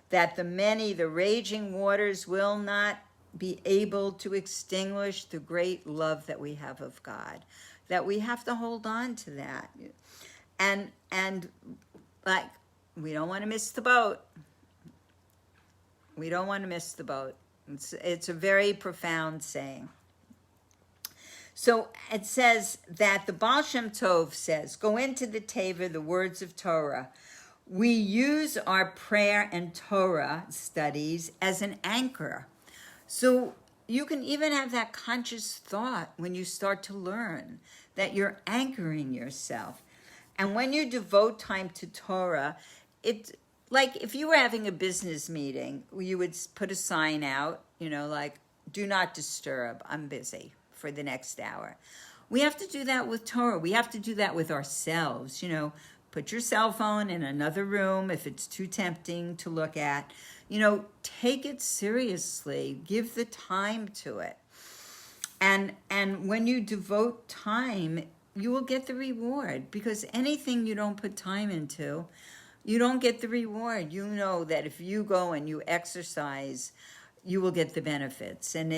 that the raging waters will not be able to extinguish the great love that we have of God, that we have to hold on to that. And like, we don't want to miss the boat. We don't want to miss the boat. It's a very profound saying. So it says that the Baal Shem Tov says, go into the Teva, the words of Torah. We use our prayer and Torah studies as an anchor. So, you can even have that conscious thought when you start to learn that you're anchoring yourself. And when you devote time to Torah, it's like if you were having a business meeting, you would put a sign out, like, do not disturb, I'm busy for the next hour. We have to do that with Torah. We have to do that with ourselves. Put your cell phone in another room if it's too tempting to look at. Take it seriously. Give the time to it. And when you devote time, you will get the reward, because anything you don't put time into, you don't get the reward. You know that if you go and you exercise, you will get the benefits. And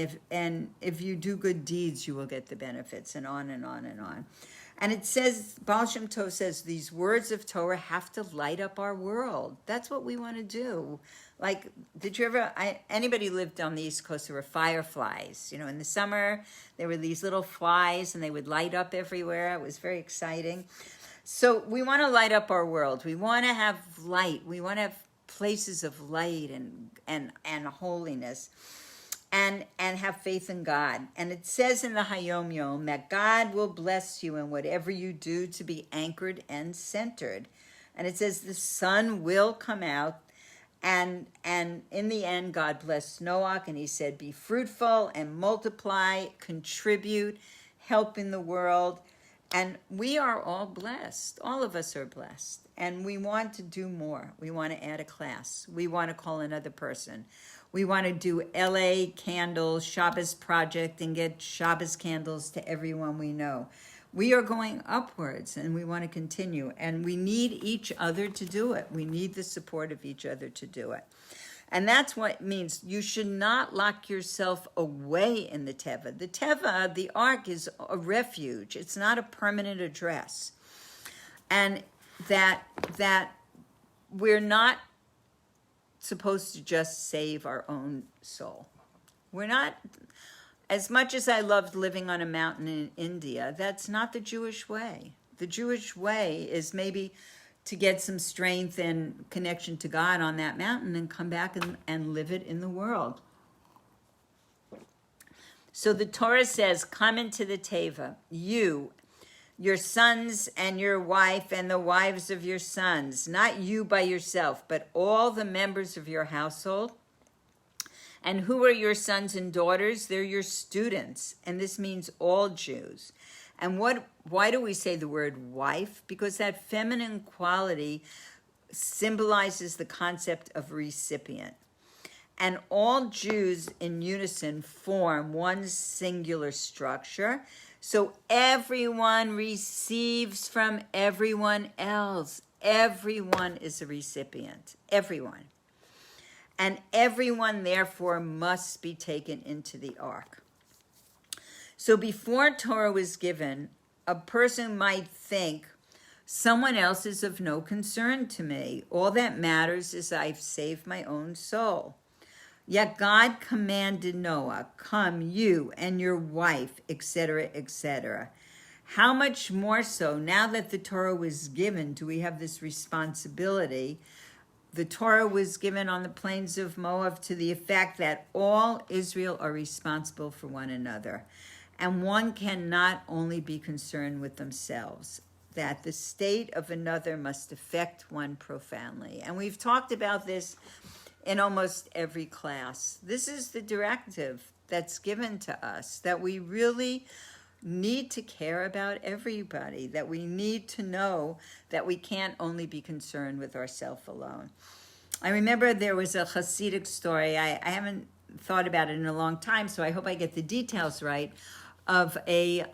if you do good deeds, you will get the benefits, and on and on and on. And it says, Baal Shem Tov says, these words of Torah have to light up our world. That's what we want to do. Like, did you ever, anybody lived on the East Coast, there were fireflies. In the summer, there were these little flies, and they would light up everywhere. It was very exciting. So we want to light up our world. We want to have light. We want to have places of light and holiness, and have faith in God. And it says in the Hayom Yom that God will bless you in whatever you do to be anchored and centered. And it says the sun will come out. And in the end, God blessed Noach, and he said, be fruitful and multiply, contribute, help in the world. And we are all blessed. All of us are blessed. And we want to do more. We want to add a class. We want to call another person. We want to do LA candles, Shabbos project, and get Shabbos candles to everyone we know. We are going upwards, and we want to continue. And we need each other to do it. We need the support of each other to do it. And that's what it means. You should not lock yourself away in the Teva. The Teva, the Ark, is a refuge. It's not a permanent address. And that we're not supposed to just save our own soul. We're not, as much as I loved living on a mountain in India, that's not the Jewish way. The Jewish way is maybe to get some strength and connection to God on that mountain and come back and live it in the world. So the Torah says, come into the Teva, you, your sons and your wife and the wives of your sons, not you by yourself, but all the members of your household. And who are your sons and daughters? They're your students. And this means all Jews. And why do we say the word wife? Because that feminine quality symbolizes the concept of recipient. And all Jews in unison form one singular structure. So everyone receives from everyone else. Everyone is a recipient. Everyone. And everyone, therefore, must be taken into the ark. So before Torah was given, a person might think, someone else is of no concern to me. All that matters is I've saved my own soul. Yet God commanded Noah, come, you and your wife, etc., etc. How much more so, now that the Torah was given, do we have this responsibility? The Torah was given on the plains of Moab to the effect that all Israel are responsible for one another. And one cannot only be concerned with themselves, that the state of another must affect one profoundly. And we've talked about this in almost every class. This is the directive that's given to us, that we really need to care about everybody, that we need to know that we can't only be concerned with ourselves alone. I remember there was a Hasidic story, I haven't thought about it in a long time, so I hope I get the details right, of a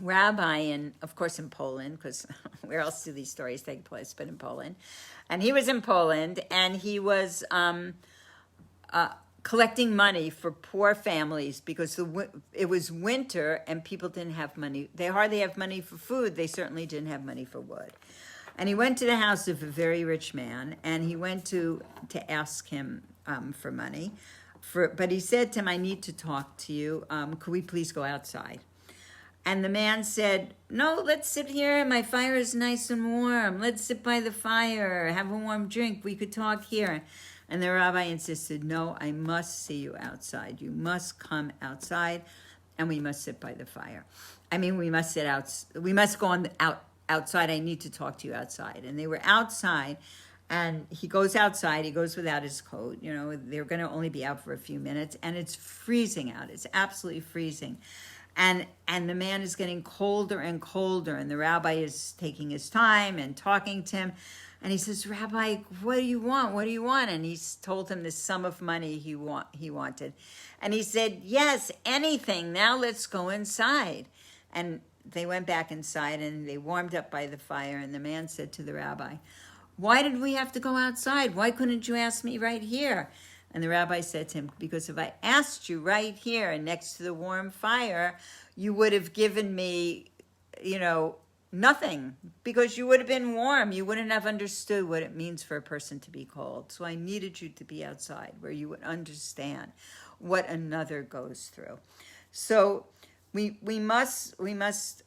rabbi in, of course, in Poland, because where else do these stories take place but in Poland? And he was in Poland, and he was collecting money for poor families because it was winter and people didn't have money. They hardly have money for food. They certainly didn't have money for wood. And he went to the house of a very rich man, and he went to ask him for money. But he said to him, I need to talk to you. Could we please go outside? And the man said, no, let's sit here. My fire is nice and warm. Let's sit by the fire, have a warm drink. We could talk here. And the rabbi insisted, no, I must see you outside. You must come outside, and we must sit by the fire. I mean, we must sit out. We must go outside. I need to talk to you outside. And they were outside, and he goes outside. He goes without his coat. You know, they're going to only be out for a few minutes, and it's freezing out. It's absolutely freezing. And the man is getting colder and colder, and the rabbi is taking his time and talking to him. And he says, Rabbi, what do you want? What do you want? And he's told him the sum of money he wanted. And he said, yes, anything. Now let's go inside. And they went back inside, and they warmed up by the fire. And the man said to the rabbi, why did we have to go outside? Why couldn't you ask me right here? And the rabbi said to him, because if I asked you right here next to the warm fire, you would have given me, nothing, because you would have been warm. You wouldn't have understood what it means for a person to be cold. So I needed you to be outside where you would understand what another goes through. So we must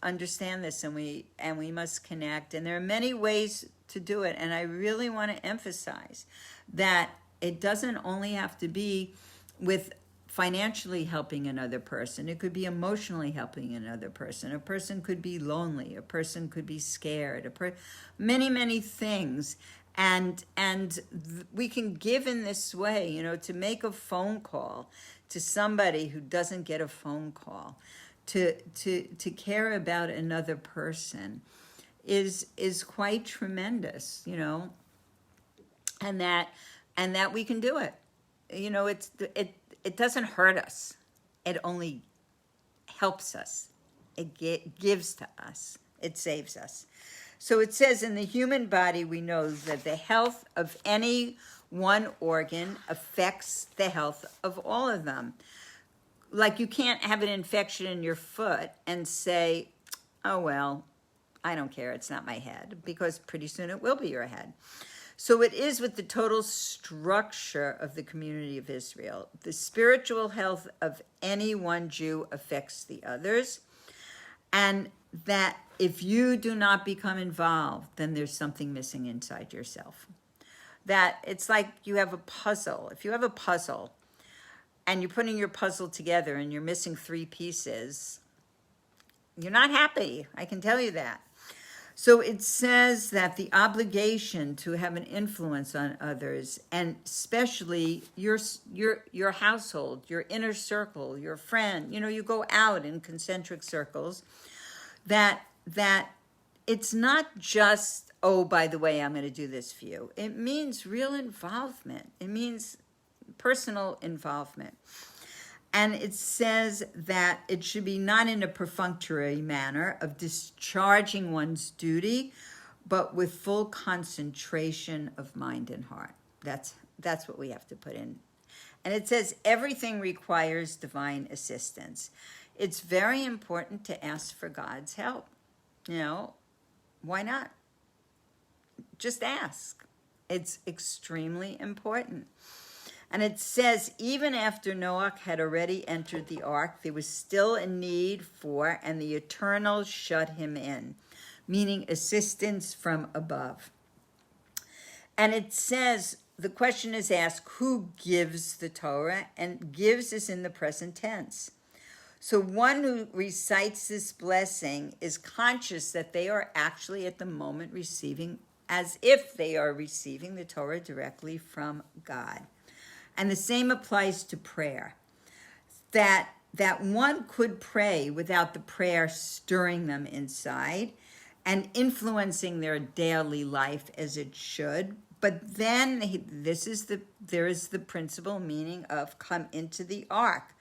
understand this, and we must connect. And there are many ways to do it. And I really want to emphasize that it doesn't only have to be with financially helping another person. It could be emotionally helping another person. A person could be lonely. A person could be scared. Many things. And we can give in this way, to make a phone call to somebody who doesn't get a phone call, to care about another person is quite tremendous, and that we can do it. It doesn't hurt us. It only helps us. It gives to us. It saves us. So it says, in the human body, we know that the health of any one organ affects the health of all of them. Like, you can't have an infection in your foot and say, oh, well, I don't care, it's not my head, because pretty soon it will be your head. So it is with the total structure of the community of Israel. The spiritual health of any one Jew affects the others, and that if you do not become involved, then there's something missing inside yourself. That it's like you have a puzzle. If you have a puzzle and you're putting your puzzle together and you're missing 3 pieces, you're not happy. I can tell you that. So it says that the obligation to have an influence on others, and especially your household, your inner circle, your friend, you go out in concentric circles, that it's not just, oh, by the way, I'm going to do this for you. It means real involvement. It means personal involvement. And it says that it should be not in a perfunctory manner of discharging one's duty, but with full concentration of mind and heart. That's what we have to put in. And it says everything requires divine assistance. It's very important to ask for God's help. Why not? Just ask. It's extremely important. And it says, even after Noah had already entered the ark, there was still a need for, and the Eternal shut him in, meaning assistance from above. And it says, the question is asked, who gives the Torah? And gives is in the present tense. So one who recites this blessing is conscious that they are actually at the moment receiving, as if they are receiving the Torah directly from God. And the same applies to prayer, that one could pray without the prayer stirring them inside and influencing their daily life as it should. But then there is the principal meaning of come into the ark,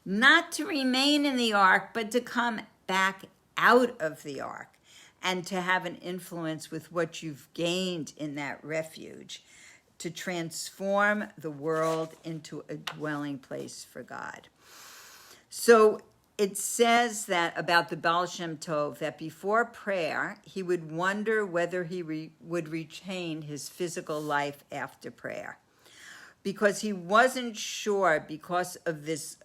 not to remain in the ark, but to come back out of the ark and to have an influence with what you've gained in that refuge, to transform the world into a dwelling place for God. So it says that about the Baal Shem Tov, that before prayer, he would wonder whether he would retain his physical life after prayer, because he wasn't sure, because of this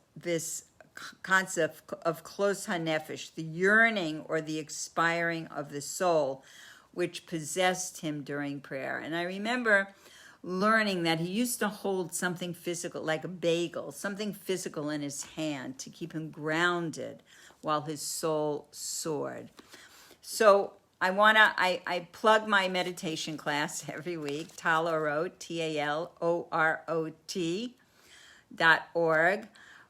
concept of klos hanefesh, the yearning or the expiring of the soul, which possessed him during prayer. And I remember learning that he used to hold something physical, like a bagel, something physical in his hand to keep him grounded while his soul soared. So I plug my meditation class every week, Talorot, TALOROT.org,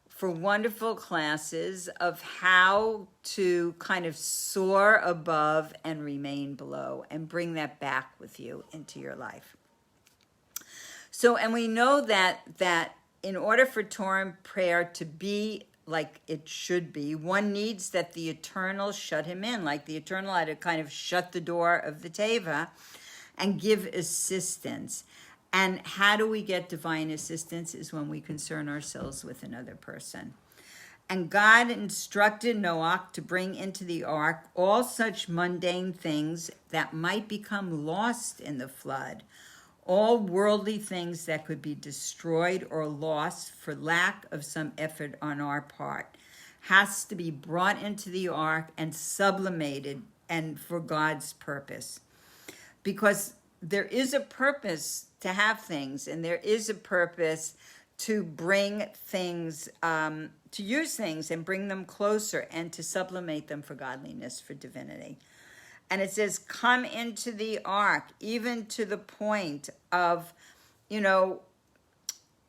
for wonderful classes of how to kind of soar above and remain below and bring that back with you into your life. So, and we know that in order for Torah prayer to be like it should be, one needs that the Eternal shut him in, like the Eternal had to kind of shut the door of the Teva and give assistance. And how do we get divine assistance is when we concern ourselves with another person. And God instructed Noah to bring into the ark all such mundane things that might become lost in the flood, all worldly things that could be destroyed or lost for lack of some effort on our part, has to be brought into the ark and sublimated and for God's purpose. Because there is a purpose to have things, and there is a purpose to bring things, to use things and bring them closer and to sublimate them for godliness, for divinity. And it says, come into the ark, even to the point of,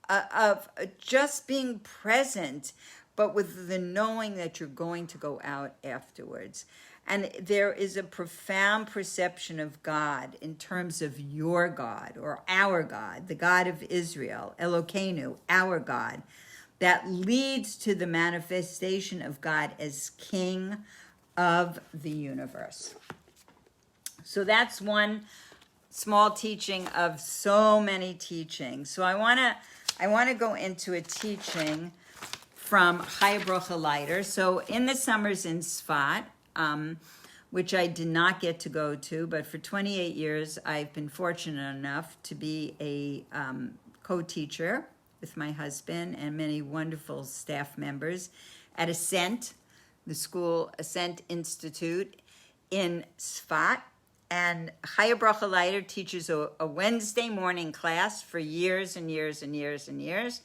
of just being present, but with the knowing that you're going to go out afterwards. And there is a profound perception of God in terms of your God or our God, the God of Israel, Elokeinu, our God, that leads to the manifestation of God as King of the universe. So that's one small teaching of so many teachings. So I want to go into a teaching from Chaya Bracha Leiter. So in the summers in Sfat, which I did not get to go to, but for 28 years, I've been fortunate enough to be a co-teacher with my husband and many wonderful staff members at Ascent, the school Ascent Institute in Sfat. And Chaya Bracha Leiter teaches a Wednesday morning class for years and years and years and years.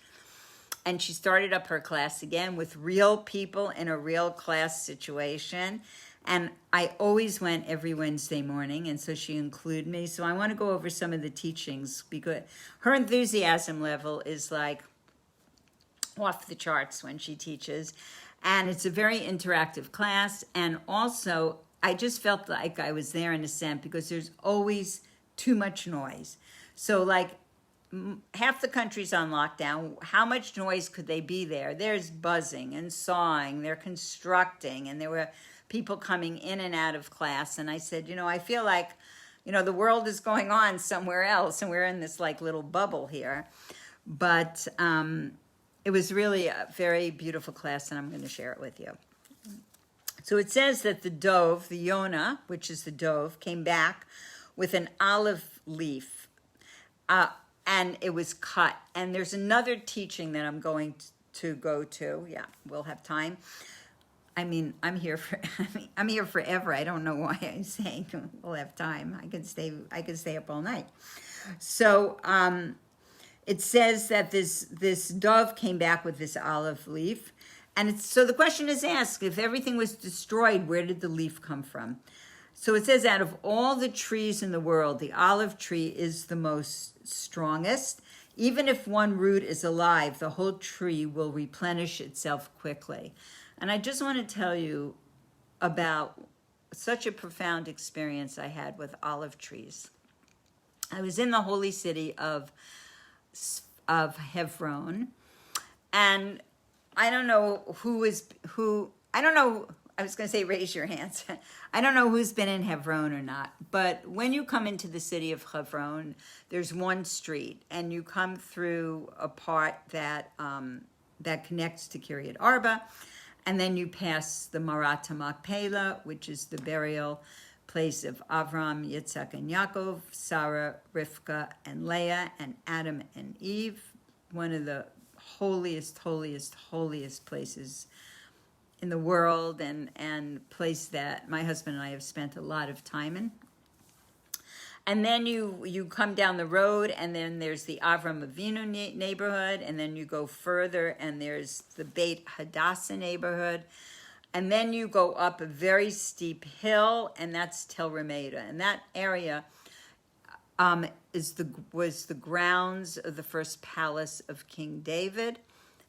And she started up her class again with real people in a real class situation. And I always went every Wednesday morning, and so she included me. So I want to go over some of the teachings because her enthusiasm level is like off the charts when she teaches. And it's a very interactive class. And also, I just felt like I was there in Ascent because there's always too much noise. So like, half the country's on lockdown. How much noise could they be there? There's buzzing and sawing. They're constructing. And there were people coming in and out of class. And I said, I feel like, the world is going on somewhere else. And we're in this like little bubble here. But it was really a very beautiful class. And I'm going to share it with you. So it says that the dove, the Yonah, which is the dove, came back with an olive leaf. And it was cut. And there's another teaching that I'm going to go to. Yeah, we'll have time. I mean, I'm here forever. I don't know why I'm saying we'll have time. I could stay up all night. So it says that this dove came back with this olive leaf. And so the question is asked, if everything was destroyed, where did the leaf come from? So it says, out of all the trees in the world, the olive tree is the most strongest. Even if one root is alive, the whole tree will replenish itself quickly. And I just want to tell you about such a profound experience I had with olive trees. I was in the holy city of Hebron, and I don't know I was going to say raise your hands. I don't know who's been in Hebron or not, but when you come into the city of Hebron, there's one street, and you come through a part that connects to Kiryat Arba, and then you pass the Marat HaMachpelah, which is the burial place of Avram, Yitzhak, and Yaakov, Sarah, Rivka, and Leah, and Adam and Eve, one of the holiest places in the world, and place that my husband and I have spent a lot of time in. And then you come down the road, and then there's the Avram Avinu neighborhood, and then you go further, and there's the Beit Hadassah neighborhood, and then you go up a very steep hill, and that's Tel Rameda, and that area was the grounds of the first palace of King David,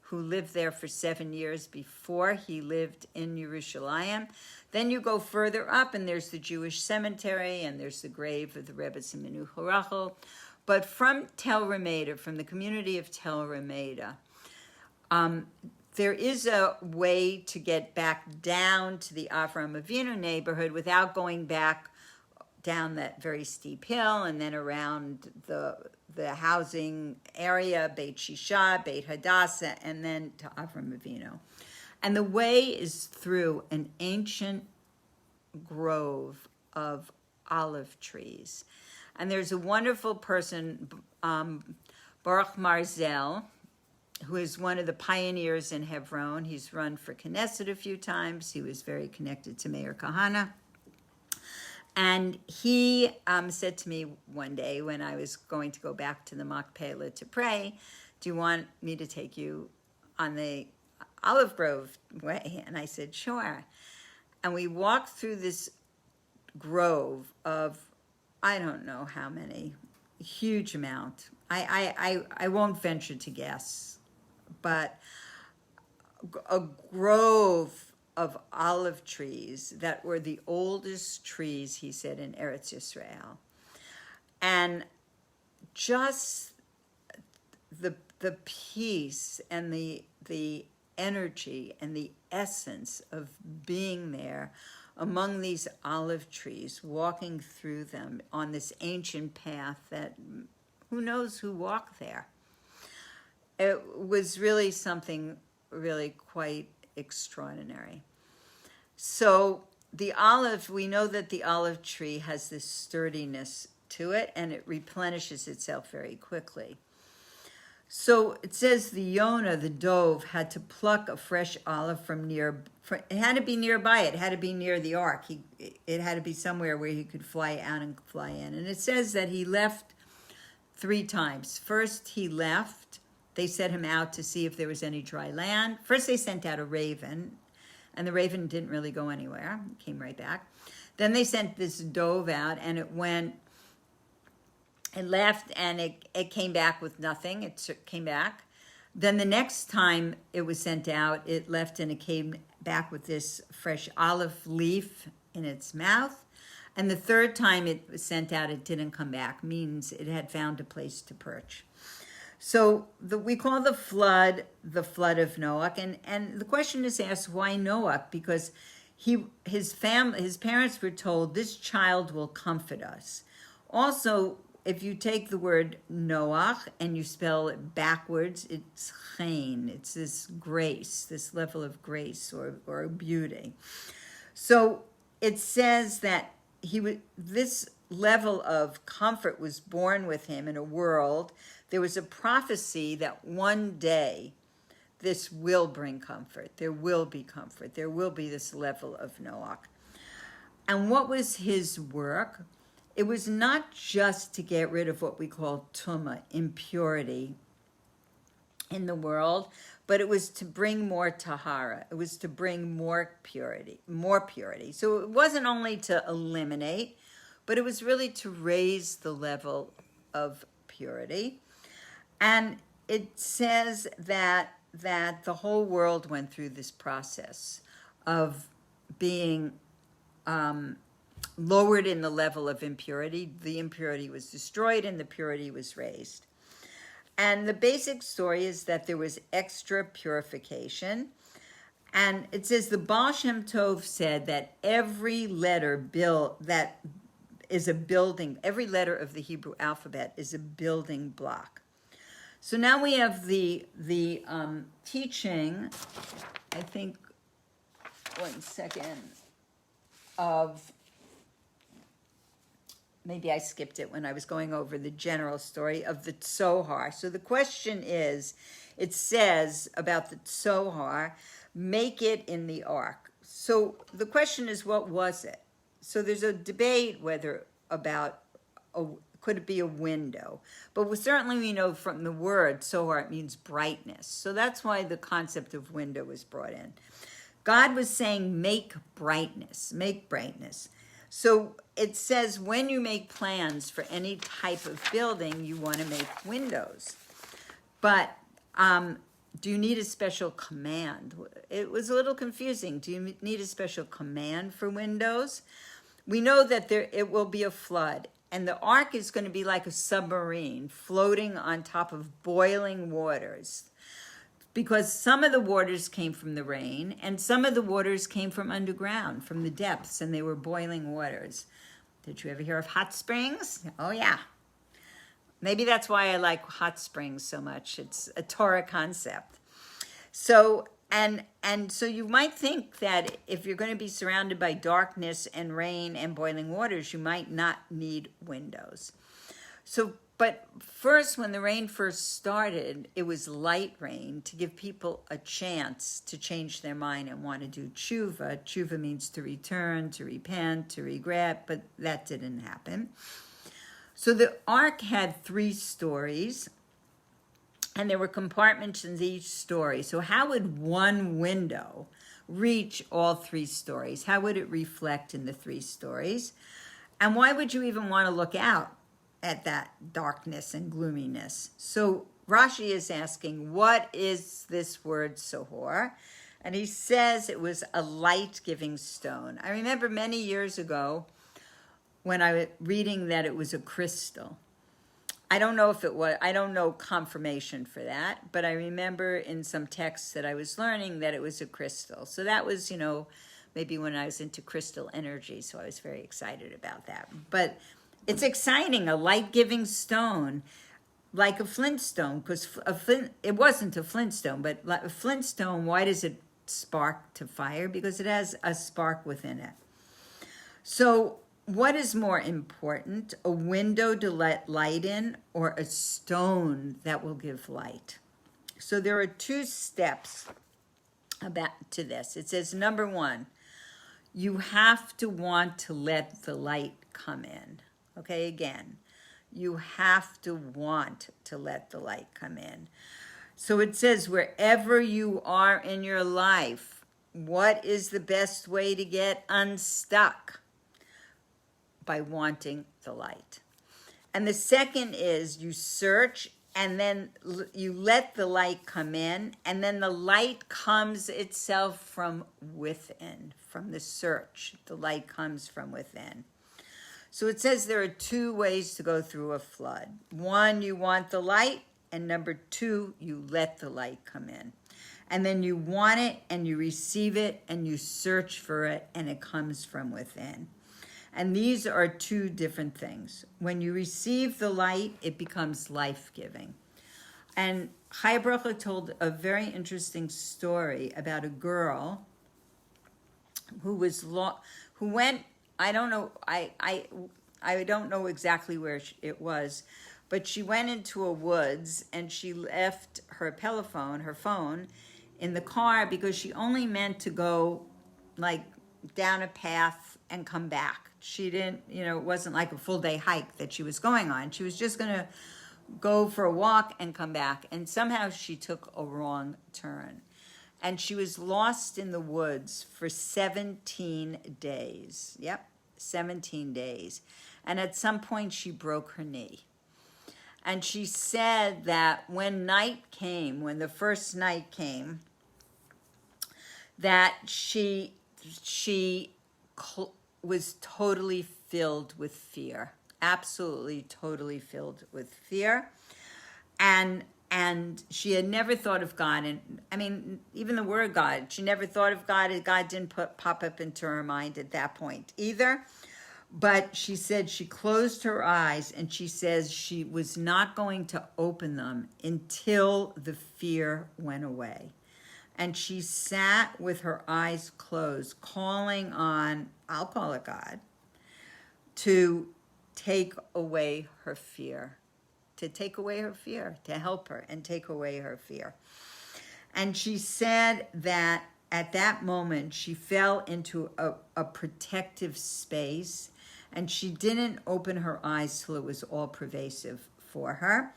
who lived there for 7 years before he lived in Jerusalem. Then you go further up, and there's the Jewish cemetery, and there's the grave of the Rebbe Simonu Harachel. But from Tel Rameda, from the community of Tel Rameda, there is a way to get back down to the Avram Avinu neighborhood without going back down that very steep hill and then around the housing area, Beit Shisha, Beit Hadassah, and then to Avram Avinu. And the way is through an ancient grove of olive trees. And there's a wonderful person, Baruch Marzel, who is one of the pioneers in Hebron. He's run for Knesset a few times. He was very connected to Meir Kahana. And he said to me one day when I was going to go back to the Machpelah to pray, do you want me to take you on the olive grove way? And I said, sure. And we walked through this grove of, I don't know how many, a huge amount. I won't venture to guess, but a grove of olive trees that were the oldest trees, he said, in Eretz Yisrael. And just the peace and the energy and the essence of being there among these olive trees, walking through them on this ancient path that who knows who walked there. It was really something really quite extraordinary. So the olive, we know that the olive tree has this sturdiness to it, and it replenishes itself very quickly. So it says the Yonah, the dove, had to pluck a fresh olive it had to be nearby. It had to be near the ark. It had to be somewhere where he could fly out and fly in. And it says that he left 3 times. First, he left. They set him out to see if there was any dry land. First, they sent out a raven, and the raven didn't really go anywhere. It came right back. Then they sent this dove out, and it left, and it came back with nothing. It came back. Then the next time it was sent out, it left, and it came back with this fresh olive leaf in its mouth. And the third time it was sent out, it didn't come back, means it had found a place to perch. So we call the flood of Noah, and the question is asked, why Noah? Because his parents were told, this child will comfort us. Also, if you take the word Noach and you spell it backwards, it's chen. It's this grace, this level of grace or beauty. So it says that this level of comfort was born with him in a world. There was a prophecy that one day this will bring comfort. There will be comfort. There will be this level of Noach. And what was his work? It was not just to get rid of what we call tumah, impurity in the world, but it was to bring more tahara. It was to bring more purity. So it wasn't only to eliminate, but it was really to raise the level of purity. And it says that the whole world went through this process of being lowered in the level of impurity. The impurity was destroyed and the purity was raised. And the basic story is that there was extra purification. And it says the Baal Shem Tov said that every letter is a building, every letter of the Hebrew alphabet is a building block. So now we have the teaching, I think, 1 second, of, maybe I skipped it when I was going over the general story of the Tzohar. So the question is, it says about the Tzohar, make it in the ark. So the question is, what was it? So there's a debate about could it be a window? But certainly we know from the word sohar it means brightness. So that's why the concept of window was brought in. God was saying, make brightness, make brightness. So it says when you make plans for any type of building, you want to make windows. But do you need a special command? It was a little confusing. Do you need a special command for windows? We know that it will be a flood, and the ark is going to be like a submarine floating on top of boiling waters, because some of the waters came from the rain and some of the waters came from underground, from the depths, and they were boiling waters. Did you ever hear of hot springs? Oh yeah. Maybe that's why I like hot springs so much. It's a Torah concept. So, and so you might think that if you're going to be surrounded by darkness and rain and boiling waters, you might not need windows. So, but first, when the rain first started, it was light rain to give people a chance to change their mind and want to do tshuva. Tshuva means to return, to repent, to regret, but that didn't happen. So the ark had 3 stories, and there were compartments in each story. So how would one window reach all 3 stories? How would it reflect in the 3 stories? And why would you even want to look out at that darkness and gloominess? So Rashi is asking, what is this word sohor? And he says it was a light-giving stone. I remember many years ago when I was reading that it was a crystal. I don't know if it was, I don't know confirmation for that, but I remember in some texts that I was learning that it was a crystal. So that was, maybe when I was into crystal energy, so I was very excited about that. But it's exciting, a light-giving stone, like a flintstone, because it wasn't a flintstone, but like a flintstone, why does it spark to fire? Because it has a spark within it. So what is more important, a window to let light in or a stone that will give light? So there are 2 steps to this. It says, number 1, you have to want to let the light come in. Okay, again, you have to want to let the light come in. So it says, wherever you are in your life, what is the best way to get unstuck? By wanting the light. And the second is you search, and then you let the light come in, and then the light comes itself from within, from the search. The light comes from within. So it says there are 2 ways to go through a flood. 1, you want the light, and number 2, you let the light come in. And then you want it, and you receive it, and you search for it, and it comes from within. And these are 2 different things. When you receive the light, it becomes life-giving. And Chaya Bracha told a very interesting story about a girl who went, I don't know, I don't know exactly where it was, but she went into a woods and she left her phone, in the car because she only meant to go like down a path and come back. She didn't, it wasn't like a full day hike that she was going on. She was just going to go for a walk and come back. And somehow she took a wrong turn. And she was lost in the woods for 17 days. Yep, 17 days. And at some point she broke her knee. And she said that when the first night came, that she was totally filled with fear, absolutely totally filled with fear. And she had never thought of God. And I mean, even the word God, she never thought of God. God didn't pop up into her mind at that point either. But she said she closed her eyes and she says she was not going to open them until the fear went away. And she sat with her eyes closed, calling on, I'll call it God, to take away her fear, to help her and take away her fear. And she said that at that moment, she fell into a protective space, and she didn't open her eyes till it was all pervasive for her.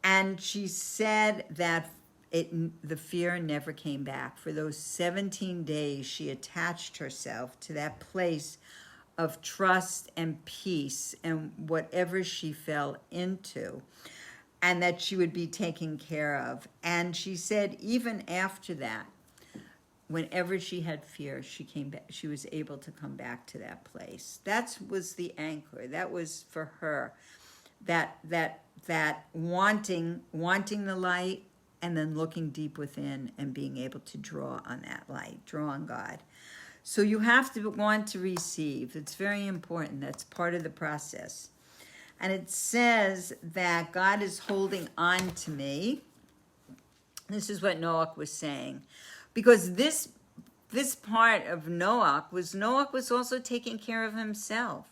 And she said that the fear never came back. For those 17 days, she attached herself to that place of trust and peace and whatever she fell into, and that she would be taken care of. And she said even after that, whenever she had fear, she came back, she was able to come back to that place. That was the anchor. That was for her, that wanting the light, and then looking deep within and being able to draw on that light, draw on God. So you have to want to receive. It's very important. That's part of the process. And it says that God is holding on to me. This is what Noach was saying. Because this part of Noach was also taking care of himself.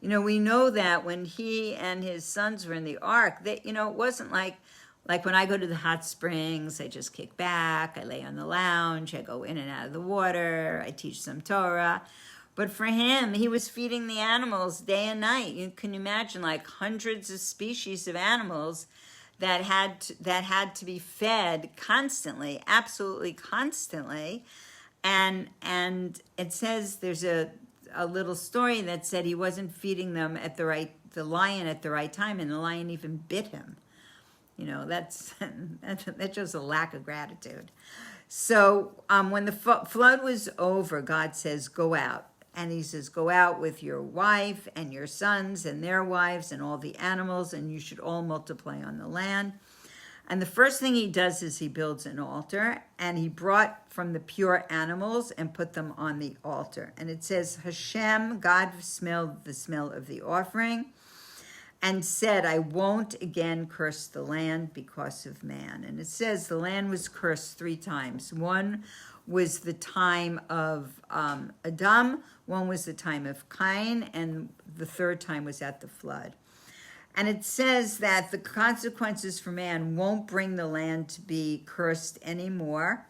You know, we know that when he and his sons were in the ark, that, you know, it wasn't like when I go to the hot springs, I just kick back, I lay on the lounge, I go in and out of the water, I teach some Torah. But for him, he was feeding the animals day and night. You can imagine like hundreds of species of animals that had to be fed constantly, absolutely constantly. And it says there's a little story that said he wasn't feeding them the lion at the right time, and the lion even bit him. You know, that shows a lack of gratitude. So when the flood was over, God says, go out. And he says, go out with your wife and your sons and their wives and all the animals, and you should all multiply on the land. And the first thing he does is he builds an altar, and he brought from the pure animals and put them on the altar. And it says, Hashem, God smelled the smell of the offering, and said, I won't again curse the land because of man. And it says the land was cursed 3 times. One was the time of Adam, one was the time of Cain, and the 3rd time was at the flood. And it says that the consequences for man won't bring the land to be cursed anymore.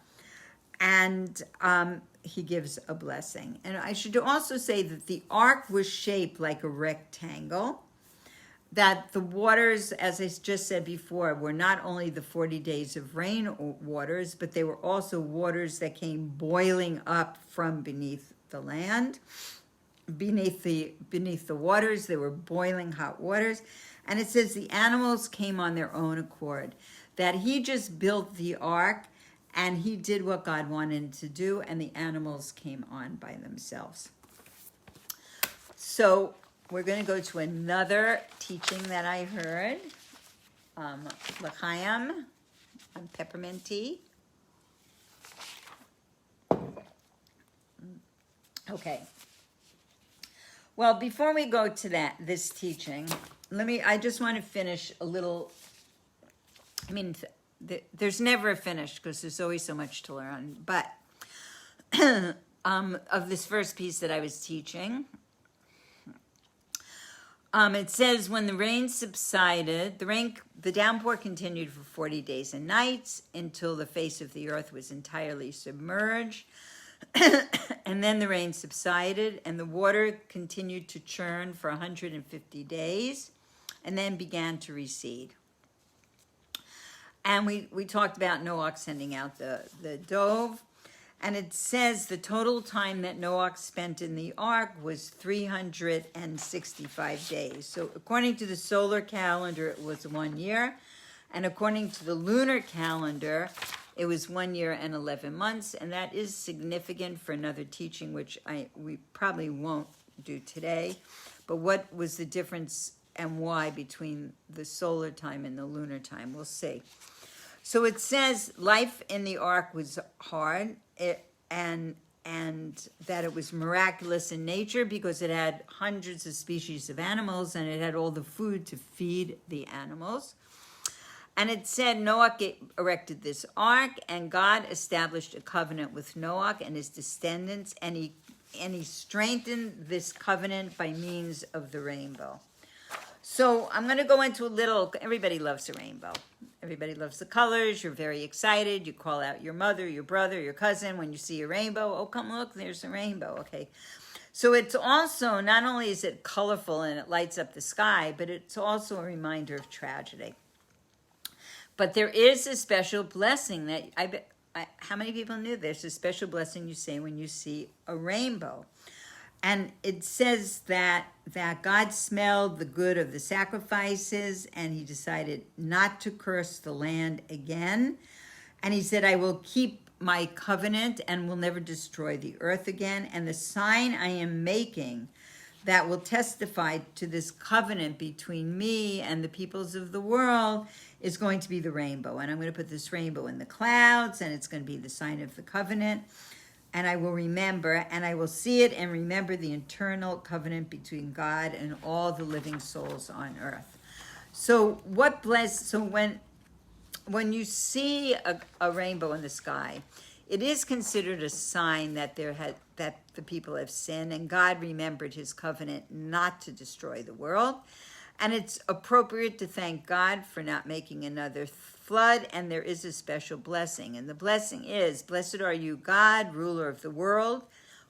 And he gives a blessing. And I should also say that the ark was shaped like a rectangle, that the waters, as I just said before, were not only the 40 days of rain waters, but they were also waters that came boiling up from beneath the land, beneath the waters. They were boiling hot waters. And it says the animals came on their own accord, that he just built the ark and he did what God wanted him to do, and the animals came on by themselves. So we're going to go to another teaching that I heard, L'chaim, on peppermint tea. Okay. Well, before we go to this teaching, I just want to finish a little. I mean, there's never a finish because there's always so much to learn. But of this first piece that I was teaching, it says when the rain subsided, the downpour continued for 40 days and nights until the face of the earth was entirely submerged. And then the rain subsided and the water continued to churn for 150 days and then began to recede. And we talked about Noach sending out the dove. And it says the total time that Noach spent in the ark was 365 days. So according to the solar calendar, it was 1 year. And according to the lunar calendar, it was 1 year and 11 months. And that is significant for another teaching, which we probably won't do today. But what was the difference and why between the solar time and the lunar time? We'll see. So it says life in the ark was hard, and that it was miraculous in nature because it had hundreds of species of animals and it had all the food to feed the animals. And it said Noach erected this ark, and God established a covenant with Noach and his descendants, and he strengthened this covenant by means of the rainbow. So I'm going to go into everybody loves a rainbow. Everybody loves the colors. You're very excited. You call out your mother, your brother, your cousin when you see a rainbow. Oh, come look, there's a rainbow. Okay. So it's also, not only is it colorful and it lights up the sky, but it's also a reminder of tragedy. But there is a special blessing that how many people knew there's a special blessing you say when you see a rainbow? And it says that God smelled the good of the sacrifices, and he decided not to curse the land again. And he said, I will keep my covenant and will never destroy the earth again. And the sign I am making that will testify to this covenant between me and the peoples of the world is going to be the rainbow. And I'm going to put this rainbow in the clouds, and it's going to be the sign of the covenant. And I will remember, and I will see it and remember the eternal covenant between God and all the living souls on earth. So when you see a rainbow in the sky, it is considered a sign that that the people have sinned, and God remembered his covenant not to destroy the world. And it's appropriate to thank God for not making another flood, and there is a special blessing. And the blessing is, blessed are you, God, ruler of the world,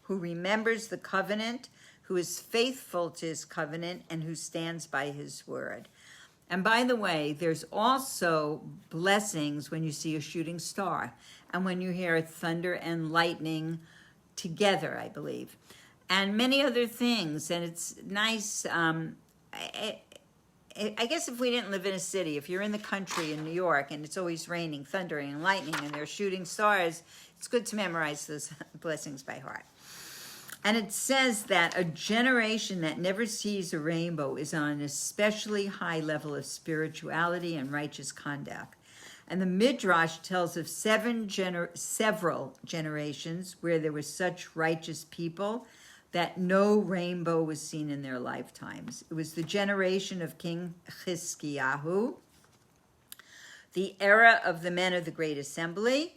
who remembers the covenant, who is faithful to his covenant, and who stands by his word. And by the way, there's also blessings when you see a shooting star and when you hear thunder and lightning together, I believe, and many other things. And it's nice. I guess if we didn't live in a city, if you're in the country in New York and it's always raining, thundering, and lightning, and they're shooting stars, it's good to memorize those blessings by heart. And it says that a generation that never sees a rainbow is on an especially high level of spirituality and righteous conduct. And the Midrash tells of several generations where there were such righteous people that no rainbow was seen in their lifetimes. It was the generation of King Chizkiyahu, the era of the men of the Great Assembly,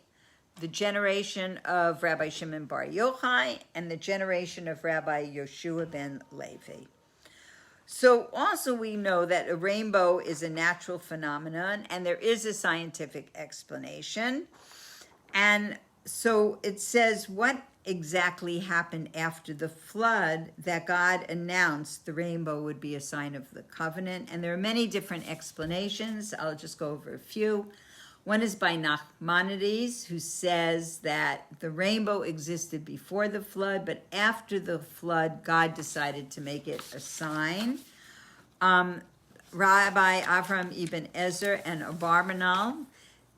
the generation of Rabbi Shimon Bar Yochai, and the generation of Rabbi Yoshua ben Levi. So also we know that a rainbow is a natural phenomenon, and there is a scientific explanation. And so it says what exactly happened after the flood, that God announced the rainbow would be a sign of the covenant. And there are many different explanations. I'll just go over a few. One is by Nachmanides, who says that the rainbow existed before the flood, but after the flood, God decided to make it a sign. Rabbi Avraham Ibn Ezer and Abarbanel,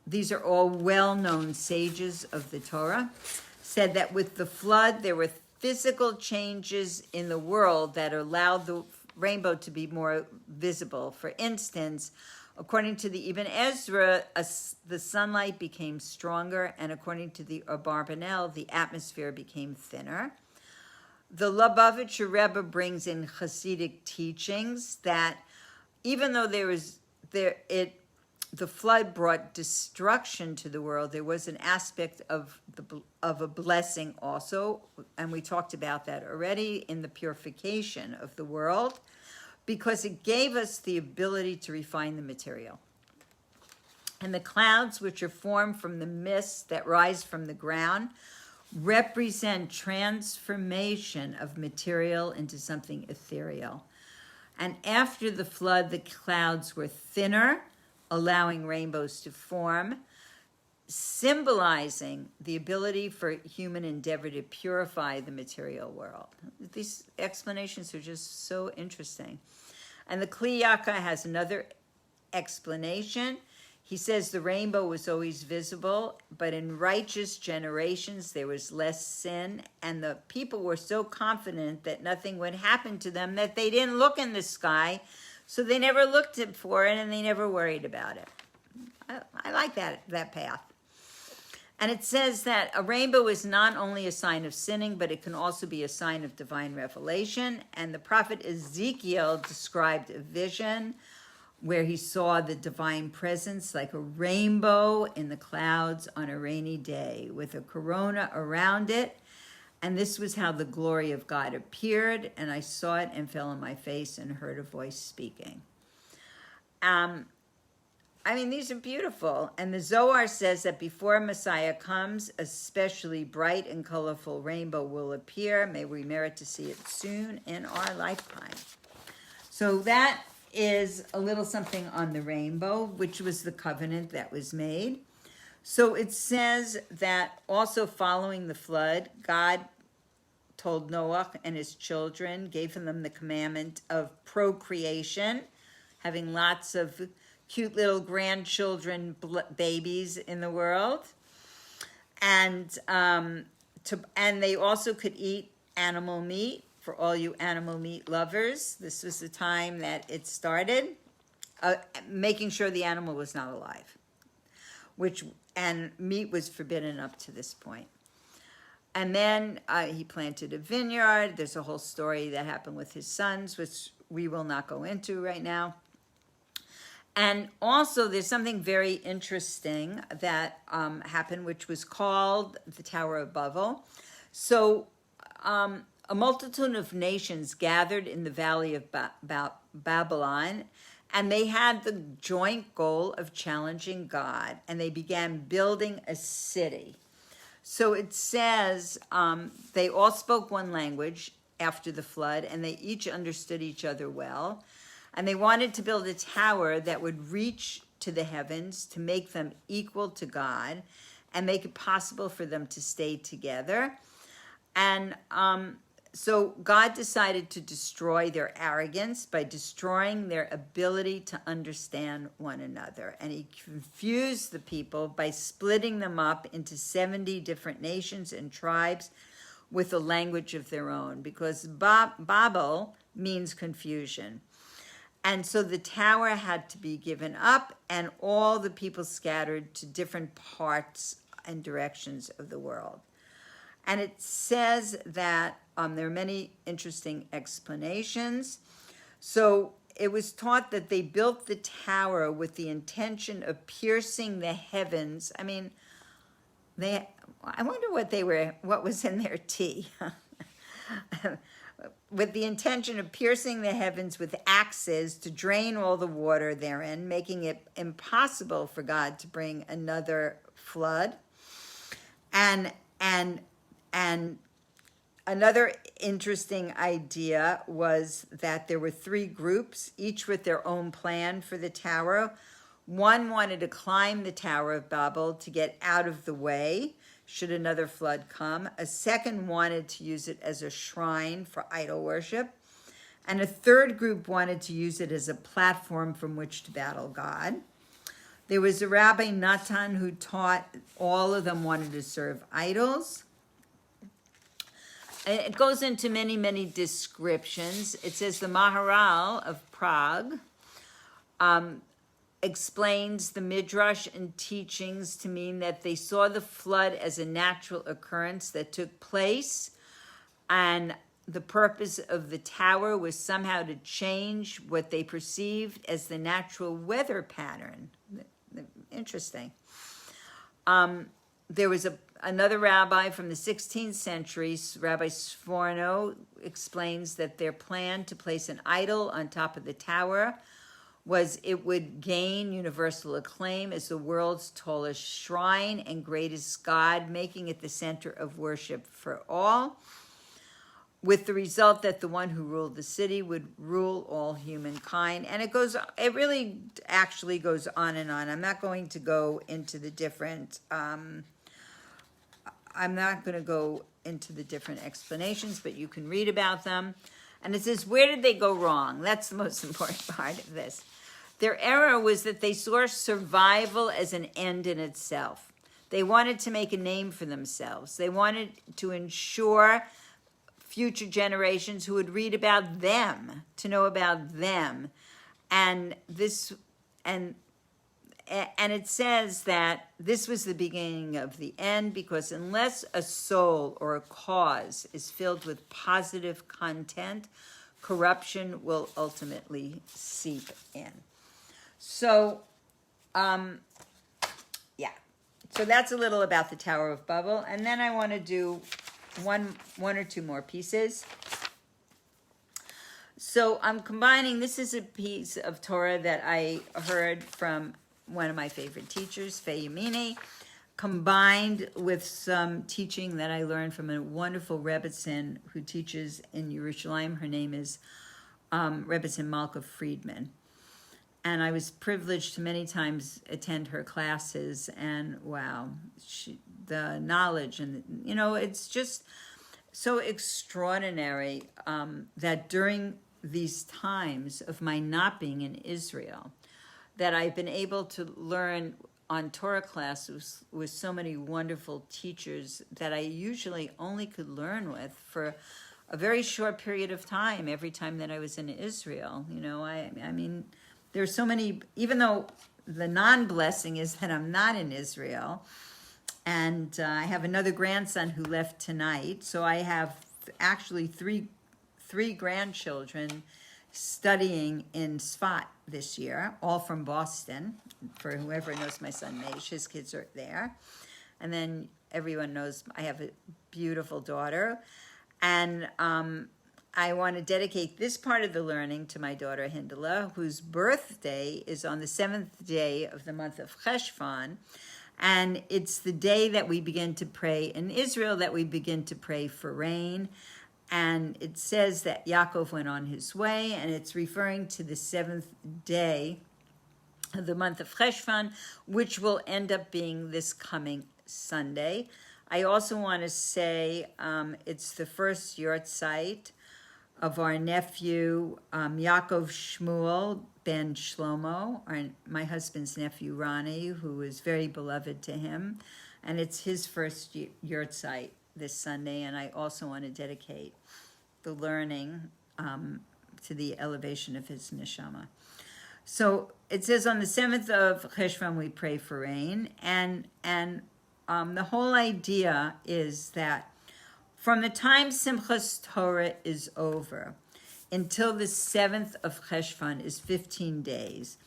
these are all well-known sages of the Torah, said that with the flood, there were physical changes in the world that allowed the rainbow to be more visible. For instance, according to the Ibn Ezra, the sunlight became stronger, and according to the Abarbanel, the atmosphere became thinner. The Lubavitcher Rebbe brings in Hasidic teachings that even though the flood brought destruction to the world, there was an aspect of a blessing also, and we talked about that already, in the purification of the world, because it gave us the ability to refine the material. And the clouds, which are formed from the mists that rise from the ground, represent transformation of material into something ethereal. And after the flood, the clouds were thinner, allowing rainbows to form, symbolizing the ability for human endeavor to purify the material world. These explanations are just so interesting. And the Kli Yakar has another explanation. He says the rainbow was always visible, but in righteous generations there was less sin, and the people were so confident that nothing would happen to them that they didn't look in the sky, so they never looked for it and they never worried about it. I like that path. And it says that a rainbow is not only a sign of sinning, but it can also be a sign of divine revelation. And the prophet Ezekiel described a vision where he saw the divine presence like a rainbow in the clouds on a rainy day with a corona around it. And this was how the glory of God appeared. And I saw it and fell on my face and heard a voice speaking. I mean, these are beautiful. And the Zohar says that before Messiah comes, a especially bright and colorful rainbow will appear. May we merit to see it soon in our lifetime. So that is a little something on the rainbow, which was the covenant that was made. So it says that also following the flood, God told Noah and his children, gave them the commandment of procreation, having lots of cute little grandchildren, babies in the world. And and they also could eat animal meat for all you animal meat lovers. This was the time that it started, making sure the animal was not alive, and meat was forbidden up to this point. And then he planted a vineyard. There's a whole story that happened with his sons, which we will not go into right now. And also there's something very interesting that happened, which was called the Tower of Babel. So a multitude of nations gathered in the valley of Babylon, and they had the joint goal of challenging God, and they began building a city. So it says they all spoke one language after the flood, and they each understood each other well. And they wanted to build a tower that would reach to the heavens to make them equal to God and make it possible for them to stay together. And so God decided to destroy their arrogance by destroying their ability to understand one another. And he confused the people by splitting them up into 70 different nations and tribes with a language of their own, because Babel means confusion. And so the tower had to be given up, and all the people scattered to different parts and directions of the world. And it says that there are many interesting explanations. So it was taught that they built the tower with the intention of piercing the heavens. I mean, I wonder what was in their tea. With the intention of piercing the heavens with axes to drain all the water therein, making it impossible for God to bring another flood. And another interesting idea was that there were three groups, each with their own plan for the tower. One wanted to climb the Tower of Babel to get out of the way should another flood come. A second wanted to use it as a shrine for idol worship. And a third group wanted to use it as a platform from which to battle God. There was a Rabbi Natan who taught all of them wanted to serve idols. And it goes into many, many descriptions. It says the Maharal of Prague explains the Midrash and teachings to mean that they saw the flood as a natural occurrence that took place, and the purpose of the tower was somehow to change what they perceived as the natural weather pattern. Interesting. There was another rabbi from the 16th century, Rabbi Sforno, explains that their plan to place an idol on top of the tower was it would gain universal acclaim as the world's tallest shrine and greatest god, making it the center of worship for all, with the result that the one who ruled the city would rule all humankind. And it really actually goes on and on. I'm not going to go into the different, explanations, but you can read about them. And it says, where did they go wrong? That's the most important part of this. Their error was that they saw survival as an end in itself. They wanted to make a name for themselves. They wanted to ensure future generations who would read about them, to know about them. And it says that this was the beginning of the end, because unless a soul or a cause is filled with positive content, corruption will ultimately seep in. So, So that's a little about the Tower of Babel. And then I want to do one or two more pieces. So I'm combining, this is a piece of Torah that I heard from one of my favorite teachers, Faye Yamini, combined with some teaching that I learned from a wonderful Rebbetzin who teaches in Yerushalayim. Her name is Rebbetzin Malka Friedman. And I was privileged to many times attend her classes, and wow, the knowledge, and it's just so extraordinary that during these times of my not being in Israel, that I've been able to learn on Torah classes with so many wonderful teachers that I usually only could learn with for a very short period of time every time that I was in Israel. I mean, there's so many, even though the non-blessing is that I'm not in Israel, and I have another grandson who left tonight, so I have actually three grandchildren studying in Sfat this year, all from Boston. For whoever knows my son Maish, his kids are there. And then everyone knows I have a beautiful daughter. And I want to dedicate this part of the learning to my daughter Hindela, whose birthday is on the 7th day of the month of Cheshvan. And it's the day that we begin to pray in Israel, that we begin to pray for rain. And it says that Yaakov went on his way, and it's referring to the 7th day of the month of Cheshvan, which will end up being this coming Sunday. I also want to say it's the first yahrzeit of our nephew, Yaakov Shmuel ben Shlomo, my husband's nephew, Ronnie, who is very beloved to him. And it's his first yahrzeit this Sunday, and I also want to dedicate the learning to the elevation of his neshama. So it says on the 7th of Cheshvan we pray for rain, and the whole idea is that from the time Simchas Torah is over until the 7th of Cheshvan is 15 days.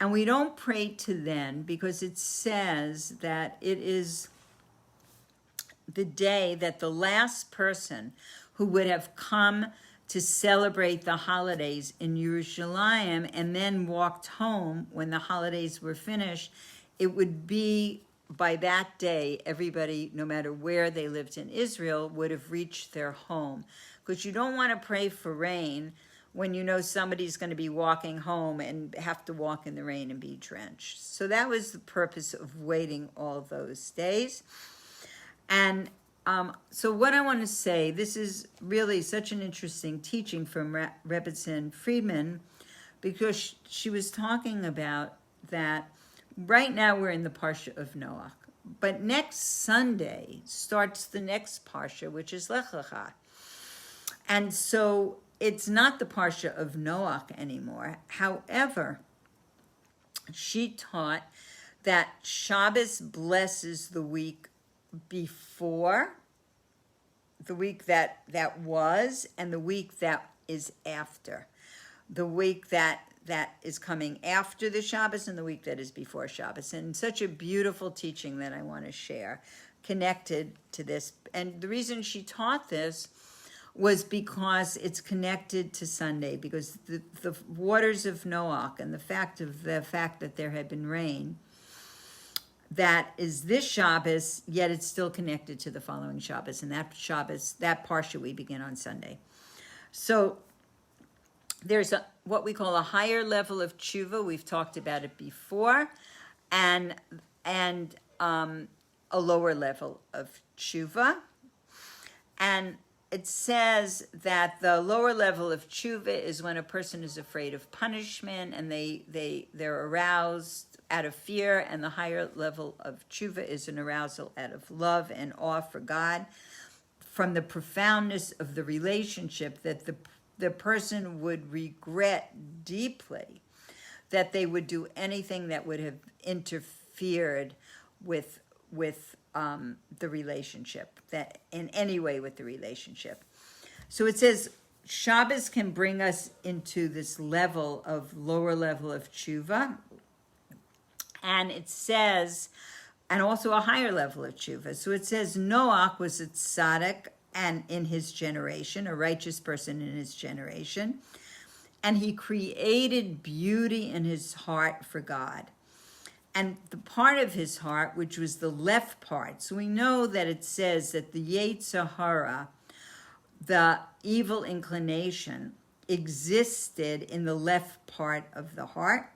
And we don't pray to then because it says that it is the day that the last person who would have come to celebrate the holidays in Yerushalayim and then walked home when the holidays were finished, it would be by that day, everybody, no matter where they lived in Israel, would have reached their home. Because you don't want to pray for rain when you know somebody's going to be walking home and have to walk in the rain and be drenched. So that was the purpose of waiting all those days. And so what I want to say, this is really such an interesting teaching from Rebbetzin Friedman, because she was talking about that right now we're in the Parsha of Noach, but next Sunday starts the next Parsha, which is Lech Lecha. And so it's not the Parsha of Noach anymore. However, she taught that Shabbos blesses the week before, the week that was, and the week that is after. The week that is coming after the Shabbos and the week that is before Shabbos. And such a beautiful teaching that I want to share connected to this. And the reason she taught this was because it's connected to Sunday, because the waters of Noach and the fact that there had been rain, that is this Shabbos, yet it's still connected to the following Shabbos. And that Shabbos, that Parsha, we begin on Sunday. So there's what we call a higher level of tshuva. We've talked about it before, and a lower level of tshuva. And it says that the lower level of tshuva is when a person is afraid of punishment and they're aroused out of fear, and the higher level of tshuva is an arousal out of love and awe for God, from the profoundness of the relationship that the person would regret deeply that they would do anything that would have interfered with the relationship, that in any way with the relationship. So it says Shabbos can bring us into this level of lower level of tshuva, and it says, and also a higher level of tshuva. So it says Noach was a tzaddik and in his generation, a righteous person in his generation, and he created beauty in his heart for God. and the part of his heart, which was the left part. So we know that it says that the Yetzer Hara, the evil inclination, existed in the left part of the heart.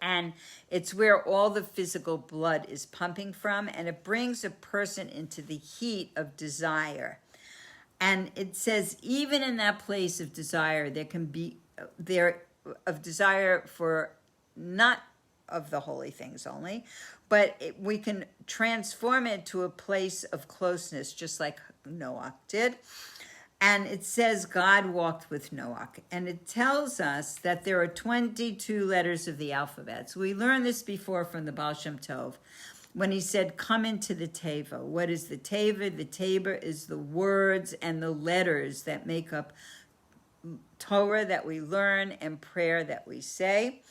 And it's where all the physical blood is pumping from, and it brings a person into the heat of desire. And it says, even in that place of desire, there can be of desire for not of the holy things only, but we can transform it to a place of closeness, just like Noah did. And it says God walked with Noah. And it tells us that there are 22 letters of the alphabet. So we learned this before from the Baal Shem Tov, when he said, come into the Teva. What is the Teva? The Teva is the words and the letters that make up Torah that we learn and prayer that we say.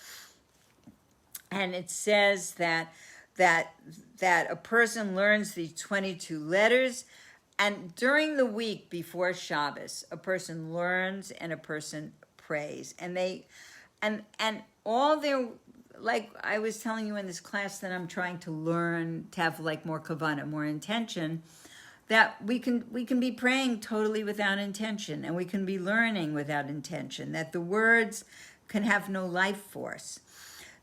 And it says that a person learns these 22 letters, and during the week before Shabbos, a person learns and a person prays. And all their, like I was telling you in this class that I'm trying to learn to have like more kavanah, more intention, that we can be praying totally without intention, and we can be learning without intention, that the words can have no life force.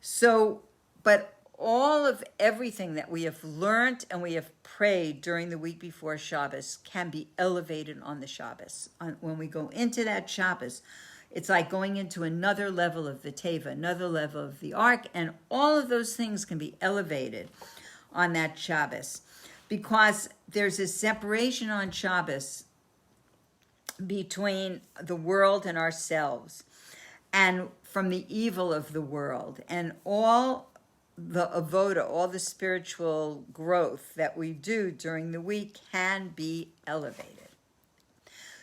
So, but all of everything that we have learned and we have prayed during the week before Shabbos can be elevated on the Shabbos. When we go into that Shabbos, it's like going into another level of the Teva, another level of the Ark, and all of those things can be elevated on that Shabbos, because there's a separation on Shabbos between the world and ourselves, and from the evil of the world, and all the avoda, all the spiritual growth that we do during the week can be elevated.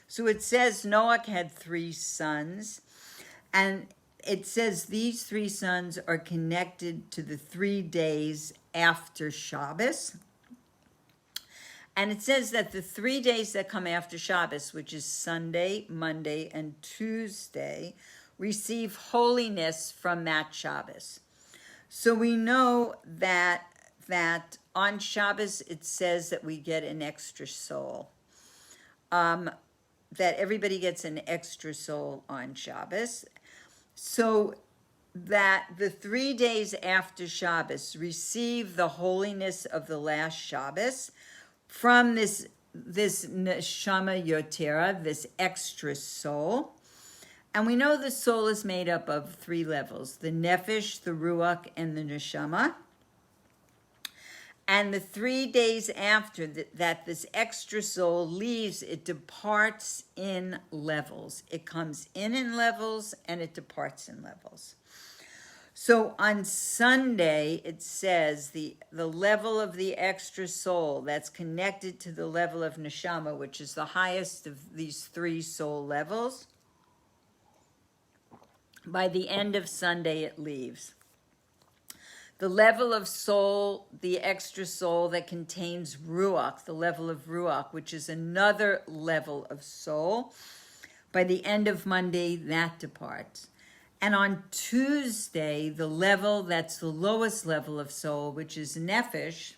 So it says Noah had 3 sons, and it says these 3 sons are connected to the 3 days after Shabbos. And it says that the 3 days that come after Shabbos, which is Sunday, Monday, and Tuesday, receive holiness from that Shabbos. So we know that on Shabbos it says that we get an extra soul, that everybody gets an extra soul on Shabbos. So that the 3 days after Shabbos receive the holiness of the last Shabbos from this neshama yotera, this extra soul. And we know the soul is made up of 3 levels: the nefesh, the ruach, and the neshama. And the 3 days after that this extra soul leaves, it departs in levels. It comes in levels, and it departs in levels. So on Sunday, it says the level of the extra soul that's connected to the level of neshama, which is the highest of these 3 soul levels. By the end of Sunday, it leaves. The level of soul, the extra soul that contains ruach, the level of ruach, which is another level of soul, by the end of Monday, that departs. And on Tuesday, the level that's the lowest level of soul, which is nefesh,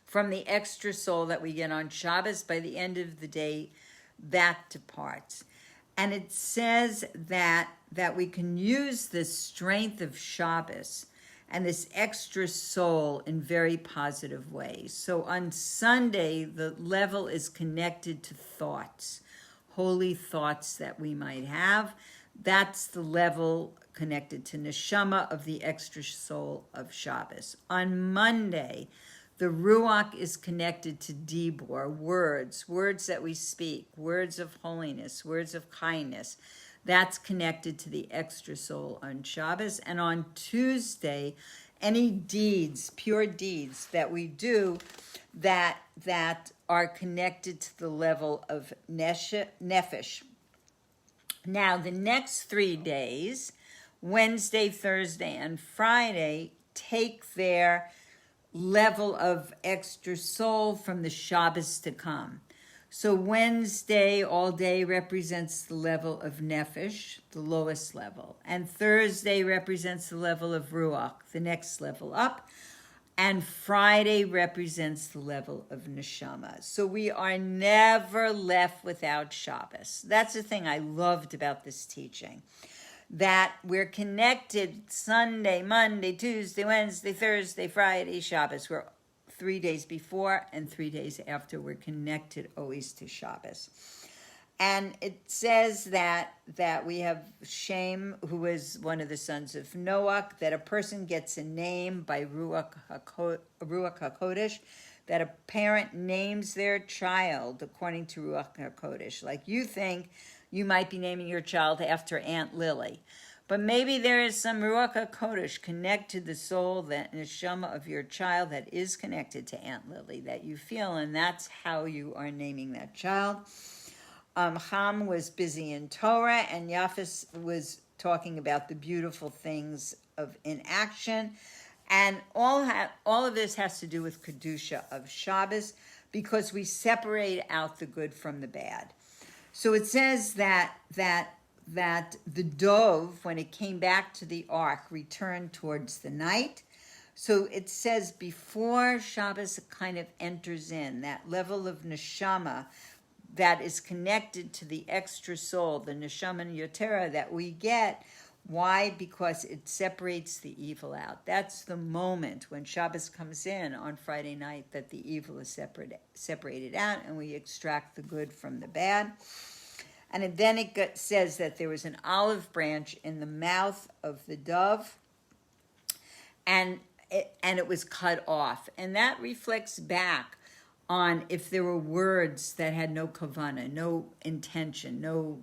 from the extra soul that we get on Shabbos, by the end of the day, that departs. And it says that we can use this strength of Shabbos and this extra soul in very positive ways. So on Sunday, the level is connected to thoughts, holy thoughts that we might have. That's the level connected to neshama of the extra soul of Shabbos. On Monday, the ruach is connected to dibur, words that we speak, words of holiness, words of kindness. That's connected to the extra soul on Shabbos. And on Tuesday, any deeds, pure deeds that we do that are connected to the level of nefesh. Now, the next 3 days, Wednesday, Thursday, and Friday, take their level of extra soul from the Shabbos to come. So Wednesday all day represents the level of nefesh, the lowest level. And Thursday represents the level of ruach, the next level up. And Friday represents the level of neshama. So we are never left without Shabbos. That's the thing I loved about this teaching. That we're connected Sunday, Monday, Tuesday, Wednesday, Thursday, Friday, Shabbos. We're 3 days before and 3 days after. We're connected always to Shabbos. And it says that we have Shem, who is one of the sons of Noach, that a person gets a name by Ruach HaKodesh, that a parent names their child according to Ruach HaKodesh. Like you think you might be naming your child after Aunt Lily. But maybe there is some Ruach HaKodesh connected to the soul, that neshama of your child that is connected to Aunt Lily, that you feel, and that's how you are naming that child. Ham was busy in Torah, and Yafis was talking about the beautiful things in action. And all of this has to do with Kedusha of Shabbos, because we separate out the good from the bad. So it says that the dove, when it came back to the ark, returned towards the night. So it says before Shabbos kind of enters in, that level of neshama that is connected to the extra soul, the neshama yotera that we get. Why? Because it separates the evil out. That's the moment when Shabbos comes in on Friday night, that the evil is separated out, and we extract the good from the bad. And then it says that there was an olive branch in the mouth of the dove, and it was cut off. And that reflects back on if there were words that had no kavanah, no intention, no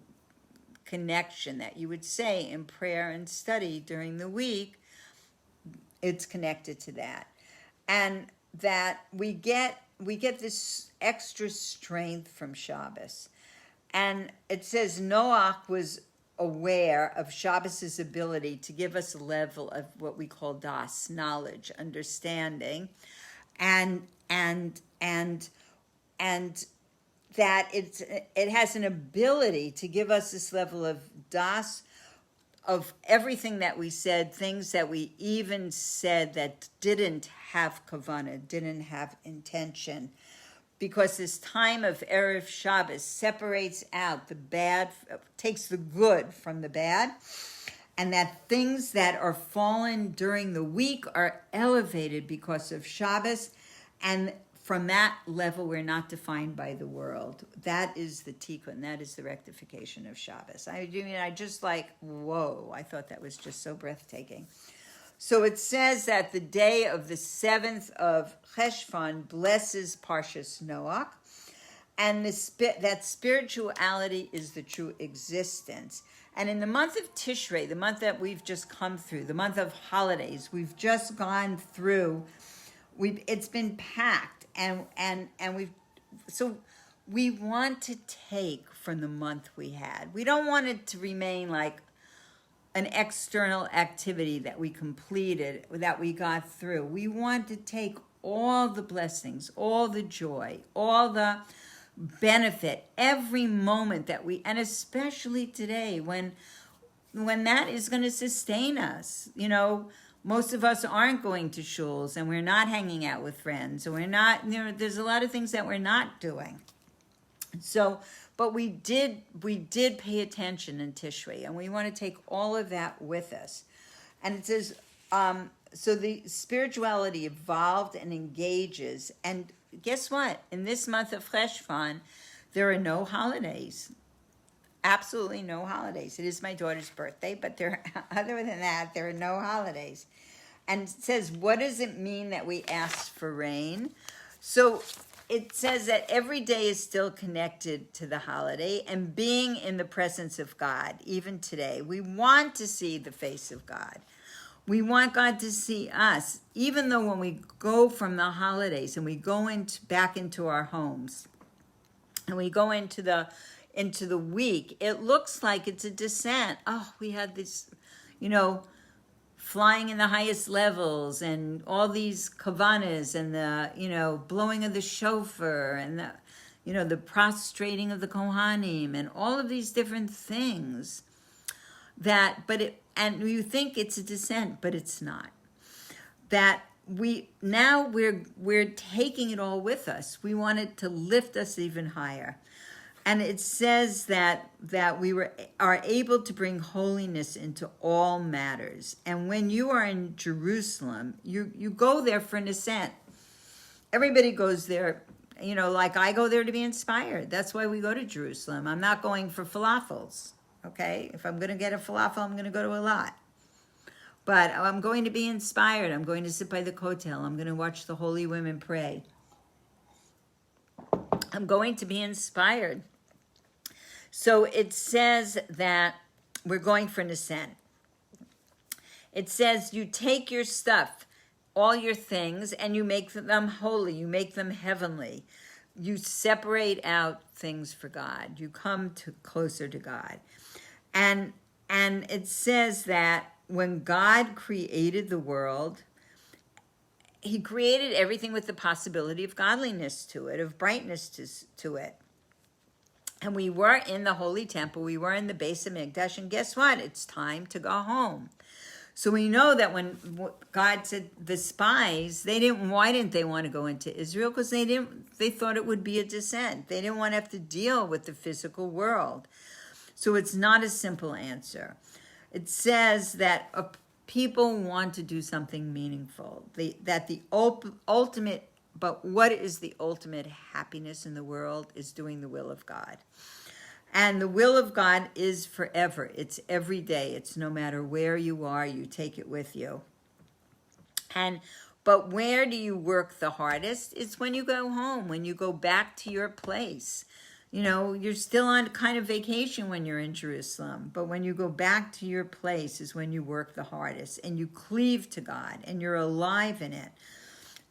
connection that you would say in prayer and study during the week. It's connected to that. And that we get this extra strength from Shabbos. And it says Noach was aware of Shabbos' ability to give us a level of what we call das, knowledge, understanding, and that it has an ability to give us this level of das, of everything that we said, things that we even said that didn't have kavanah, didn't have intention. Because this time of Erev Shabbos separates out the bad, takes the good from the bad, and that things that are fallen during the week are elevated because of Shabbos, and from that level we're not defined by the world. That is the tikkun, that is the rectification of Shabbos. I just like, whoa, I thought that was just so breathtaking. So it says that the day of the 7th of Cheshvan blesses Parshas Noach, and that spirituality is the true existence. And in the month of Tishrei, the month that we've just come through, the month of holidays, we've just gone through, it's been packed, and we want to take from the month we had. We don't want it to remain like an external activity that we completed, that we got through. We want to take all the blessings, all the joy, all the benefit, every moment that and especially today when that is going to sustain us. You know, most of us aren't going to shuls, and we're not hanging out with friends, and we're not, there's a lot of things that we're not doing. So, but we did pay attention in Tishrei, and we want to take all of that with us. And it says, so the spirituality evolved and engages. And guess what? In this month of Cheshvan, there are no holidays. Absolutely no holidays. It is my daughter's birthday, but other than that, there are no holidays. And it says, what does it mean that we asked for rain? So it says that every day is still connected to the holiday and being in the presence of God, even today. We want to see the face of God. We want God to see us, even though when we go from the holidays and we go back into our homes and we go into the week, it looks like it's a descent. Oh, we had this, flying in the highest levels and all these kavanas and the, blowing of the shofar and the prostrating of the Kohanim and all of these different things and you think it's a descent, but it's not. That we're taking it all with us. We want it to lift us even higher. And it says that we are able to bring holiness into all matters. And when you are in Jerusalem, you go there for an ascent. Everybody goes there, like I go there to be inspired. That's why we go to Jerusalem. I'm not going for falafels, okay? If I'm going to get a falafel, I'm going to go to a lot. But I'm going to be inspired. I'm going to sit by the Kotel. I'm going to watch the holy women pray. I'm going to be inspired. So it says that we're going for an ascent. It says you take your stuff, all your things, and you make them holy. You make them heavenly. You separate out things for God. You come closer to God. And it says that when God created the world, he created everything with the possibility of godliness to it, of brightness to it. And we were in the Holy Temple. We were in the Beis Hamikdash. And guess what? It's time to go home. So we know that when God said the spies, why didn't they want to go into Israel? Because they thought it would be a descent. They didn't want to have to deal with the physical world. So it's not a simple answer. It says that people want to do something meaningful. But what is the ultimate happiness in the world is doing the will of God. And the will of God is forever. It's every day. It's no matter where you are, you take it with you. But where do you work the hardest? It's when you go home, when you go back to your place. You're still on kind of vacation when you're in Jerusalem, but when you go back to your place is when you work the hardest and you cleave to God and you're alive in it.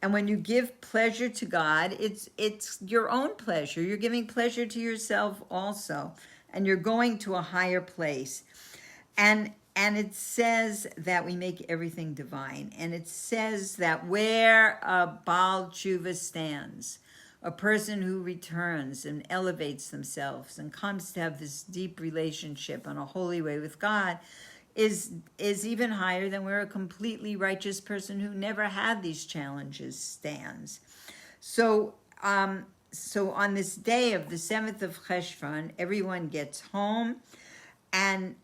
And when you give pleasure to God, it's your own pleasure. You're giving pleasure to yourself also, and you're going to a higher place. And it says that we make everything divine. And it says that where a Baal Tshuva stands, a person who returns and elevates themselves and comes to have this deep relationship on a holy way with God, is even higher than where a completely righteous person who never had these challenges stands. So on this day of the 7th of Cheshvan, everyone gets home and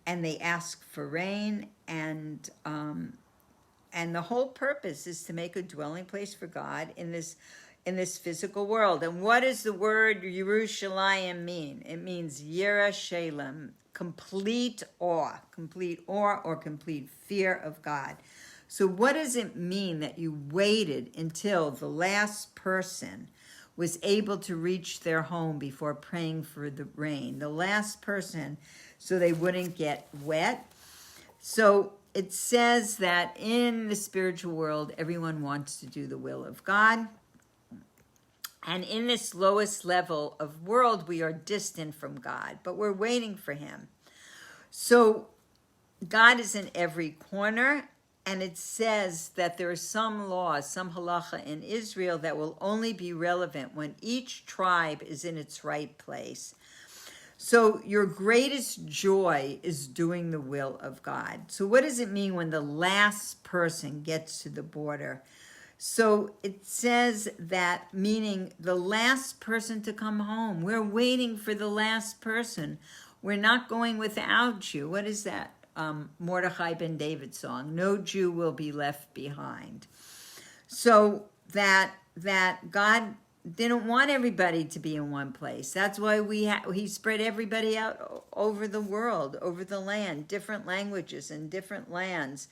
they ask for rain, and the whole purpose is to make a dwelling place for God in this physical world. And what does the word Yerushalayim mean? It means Yira Shalem, complete awe or complete fear of God. So what does it mean that you waited until the last person was able to reach their home before praying for the rain? The last person, so they wouldn't get wet. So it says that in the spiritual world, everyone wants to do the will of God. And in this lowest level of world, we are distant from God, but we're waiting for him. So God is in every corner, and it says that there are some laws, some halacha in Israel that will only be relevant when each tribe is in its right place. So your greatest joy is doing the will of God. So what does it mean when the last person gets to the border? So it says that, meaning the last person to come home. We're waiting for the last person. We're not going without you. What is that? Mordechai ben David song. No Jew will be left behind. So that God didn't want everybody to be in one place. That's why he spread everybody out over the world, over the land, different languages and different lands.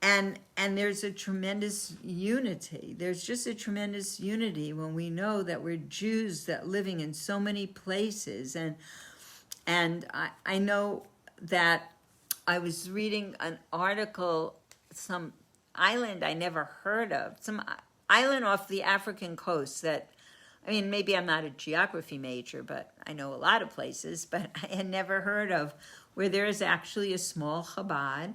And there's a tremendous unity. There's just a tremendous unity when we know that we're Jews that living in so many places. And I know that I was reading an article, some island I never heard of, some island off the African coast that, maybe I'm not a geography major, but I know a lot of places, but I had never heard of, where there is actually a small Chabad.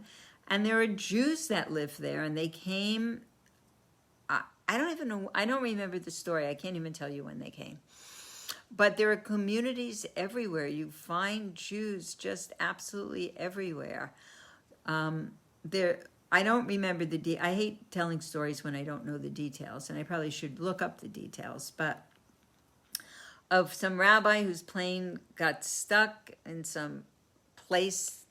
And there are Jews that live there, and they came I don't even know, I don't remember the story. I can't even tell you when they came. But there are communities everywhere. You find Jews just absolutely everywhere. There, I don't remember I hate telling stories when I don't know the details, and I probably should look up the details, but of some rabbi whose plane got stuck in some place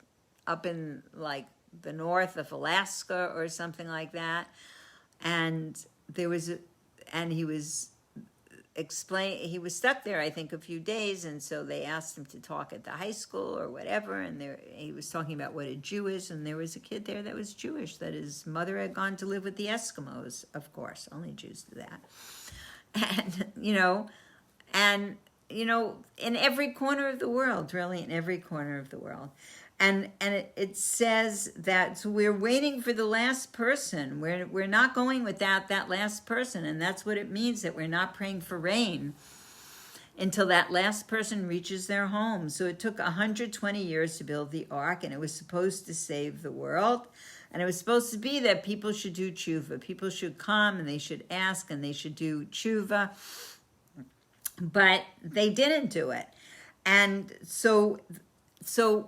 up in like the north of Alaska or something like that. And he was he was stuck there, I think, a few days, and so they asked him to talk at the high school or whatever, and he was talking about what a Jew is, and there was a kid there that was Jewish, that his mother had gone to live with the Eskimos, of course, only Jews do that. And, in every corner of the world, really, in every corner of the world. And it says that, so we're waiting for the last person. We're not going without that last person, and that's what it means, that we're not praying for rain until that last person reaches their home. So it took 120 years to build the ark, and it was supposed to save the world. And it was supposed to be that people should do tshuva. People should come, and they should ask, and they should do tshuva. But they didn't do it. And so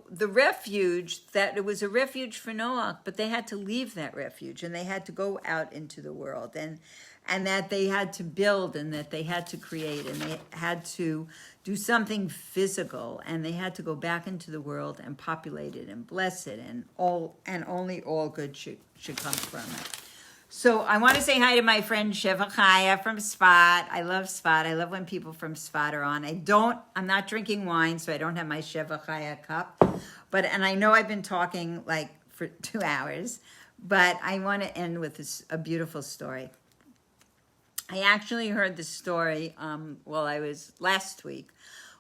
the refuge, that it was a refuge for Noah, but they had to leave that refuge, and they had to go out into the world, and that they had to build, and that they had to create, and they had to do something physical, and they had to go back into the world and populate it and bless it, and only all good should come from it. So I want to say hi to my friend Sheva Chaya from Sfat. I love Sfat. I love when people from Sfat are on. I'm not drinking wine, so I don't have my Sheva Chaya cup. And I know I've been talking like for 2 hours, but I want to end with a beautiful story. I actually heard the story last week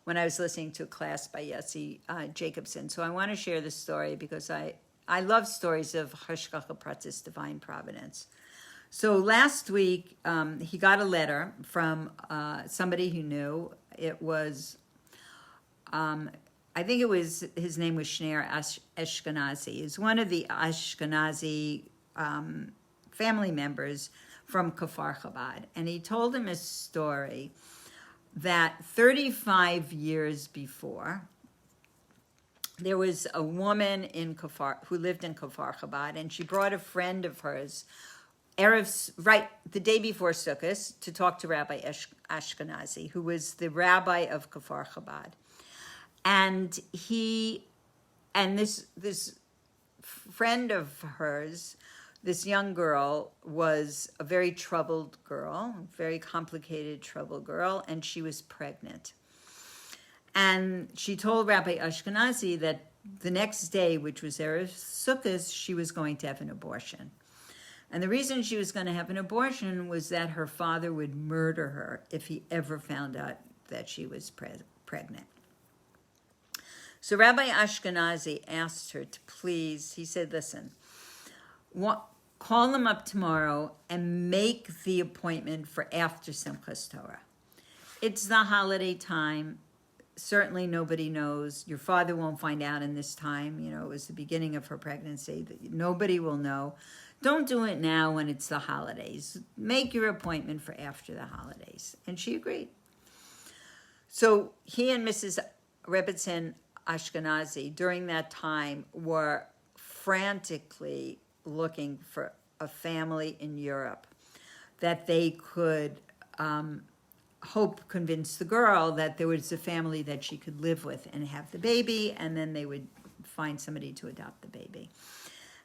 when I was listening to a class by Yossi Jacobson. So I want to share this story because I love stories of Hashgacha Pratis, divine providence. So last week, he got a letter from somebody he knew. It was, I think his name was Shneir Ashkenazi. He's one of the Ashkenazi family members from Kfar Chabad. And he told him a story that 35 years before, there was a woman who lived in Kfar Chabad, and she brought a friend of hers the day before Sukkot to talk to Rabbi Ashkenazi, who was the rabbi of Kfar Chabad. And this friend of hers, this young girl, was a very troubled girl, very complicated, troubled girl, and she was pregnant. And she told Rabbi Ashkenazi that the next day, which was Erev Sukkot, she was going to have an abortion. And the reason she was going to have an abortion was that her father would murder her if he ever found out that she was pregnant. So Rabbi Ashkenazi asked her to please, he said, listen, call them up tomorrow and make the appointment for after Simchas Torah. It's the holiday time. Certainly nobody knows. Your father won't find out in this time. It was the beginning of her pregnancy. Nobody will know. Don't do it now when it's the holidays. Make your appointment for after the holidays. And she agreed. So he and Mrs. Rebbetzin Ashkenazi during that time were frantically looking for a family in Europe that they could convince the girl that there was a family that she could live with and have the baby, and then they would find somebody to adopt the baby.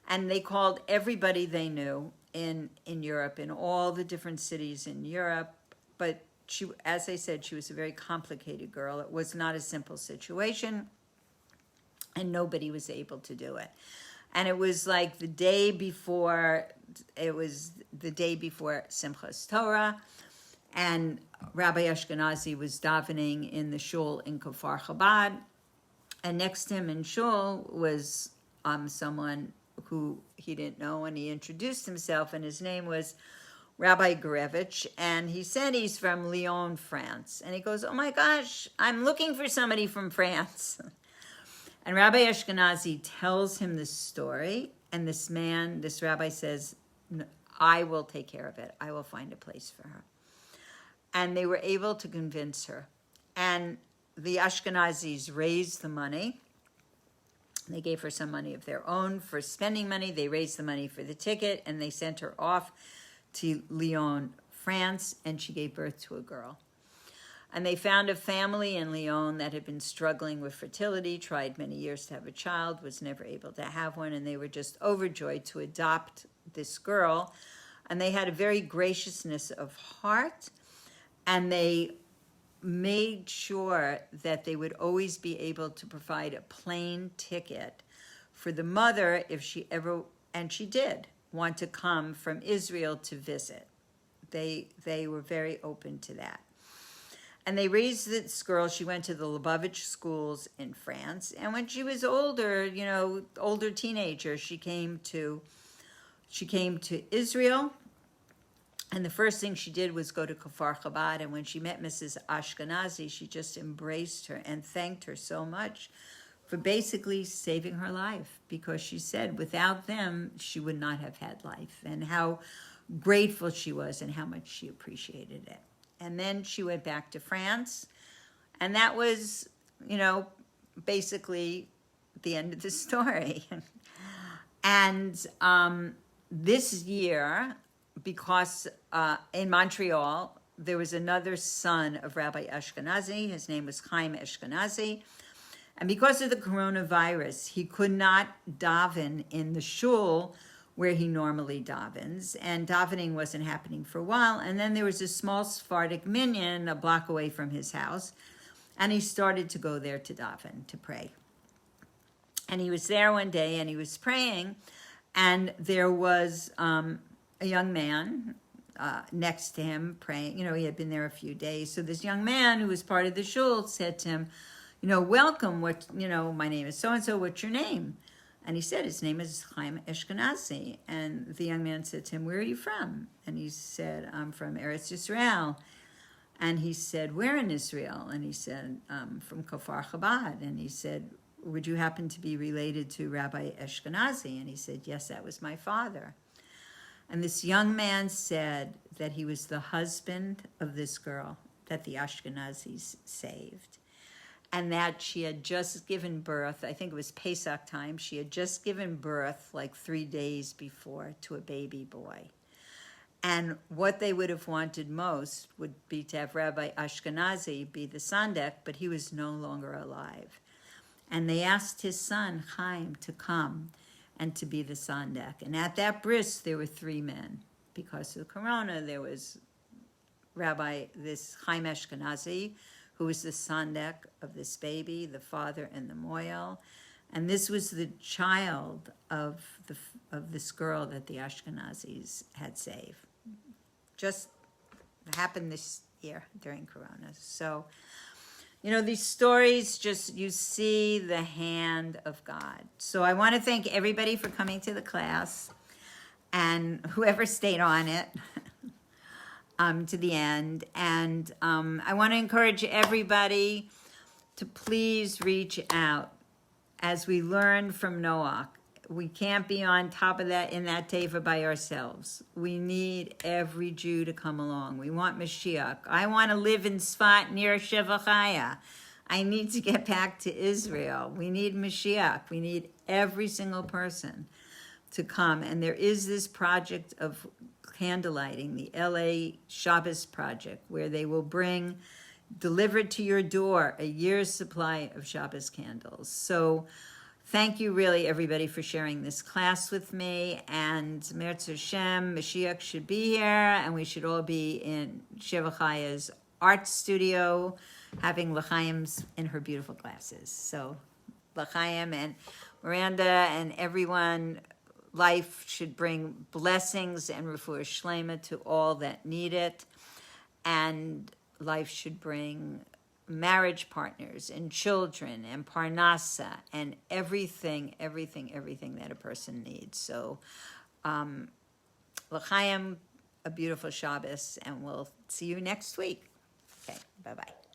And they called everybody they knew in Europe, in all the different cities in Europe. But she, as I said, she was a very complicated girl. It was not a simple situation, and nobody was able to do it. And it was like the day before Simchas Torah, and Rabbi Ashkenazi was davening in the shul in Kfar Chabad, and next to him in shul was someone who he didn't know, and he introduced himself, and his name was Rabbi Gurevich, and he said he's from Lyon, France. And he goes, oh my gosh, I'm looking for somebody from France. And Rabbi Ashkenazi tells him this story, and this rabbi says, I will take care of it. I will find a place for her. And they were able to convince her. And the Ashkenazis raised the money. They gave her some money of their own for spending money. They raised the money for the ticket, and they sent her off to Lyon, France, and she gave birth to a girl. And they found a family in Lyon that had been struggling with fertility, tried many years to have a child, was never able to have one, and they were just overjoyed to adopt this girl. And they had a very graciousness of heart, and they made sure that they would always be able to provide a plane ticket for the mother if she ever, and she did, want to come from Israel to visit. They were very open to that. And they raised this girl. She went to the Lubavitch schools in France. And when she was older, older teenager, she came to Israel. And the first thing she did was go to Kfar Chabad. And when she met Mrs. Ashkenazi, she just embraced her and thanked her so much for basically saving her life. Because she said without them, she would not have had life. And how grateful she was and how much she appreciated it. And then she went back to France. And that was, basically the end of the story. And this year, because in Montreal, there was another son of Rabbi Ashkenazi. His name was Chaim Ashkenazi. And because of the coronavirus, he could not daven in the shul where he normally davens, and davening wasn't happening for a while. And then there was a small Sephardic minyan a block away from his house, and he started to go there to daven, to pray. And he was there one day, and he was praying, and there was a young man next to him praying. He had been there a few days. So this young man who was part of the shul said to him, welcome, my name is so-and-so, what's your name? And he said, his name is Chaim Ashkenazi. And the young man said to him, where are you from? And he said, I'm from Eretz Yisrael. And he said, where in Israel? And he said, from Kfar Chabad. And he said, would you happen to be related to Rabbi Ashkenazi? And he said, yes, that was my father. And this young man said that he was the husband of this girl that the Ashkenazis saved. And that she had just given birth, I think it was Pesach time, she had just given birth like 3 days before to a baby boy. And what they would have wanted most would be to have Rabbi Ashkenazi be the Sandek, but he was no longer alive. And they asked his son, Chaim, to come and to be the Sandek. And at that bris, there were 3 men. Because of the corona, there was this Chaim Ashkenazi, who was the Sandek of this baby, the father and the moel. And this was the child of this girl that the Ashkenazis had saved. Just happened this year during Corona. So, these stories, you see the hand of God. So I want to thank everybody for coming to the class and whoever stayed on it. To the end. And I want to encourage everybody to please reach out. As we learned from Noach, we can't be on top of that in that teva by ourselves. We need every Jew to come along. We want Mashiach. I want to live in Sfat near Shevachaya. I need to get back to Israel. We need Mashiach. We need every single person to come. And there is this project of candlelighting, the LA Shabbos Project, where they will bring delivered to your door a year's supply of Shabbos candles. So thank you really everybody for sharing this class with me, and Meretz Hashem, Mashiach should be here, and we should all be in Shevachaya's art studio having L'chaim's in her beautiful classes. So L'chaim and Miranda and everyone, life should bring blessings and refuah shlema to all that need it. And life should bring marriage partners and children and parnasa and everything that a person needs. So, L'chaim, a beautiful Shabbos, and we'll see you next week. Okay, bye-bye.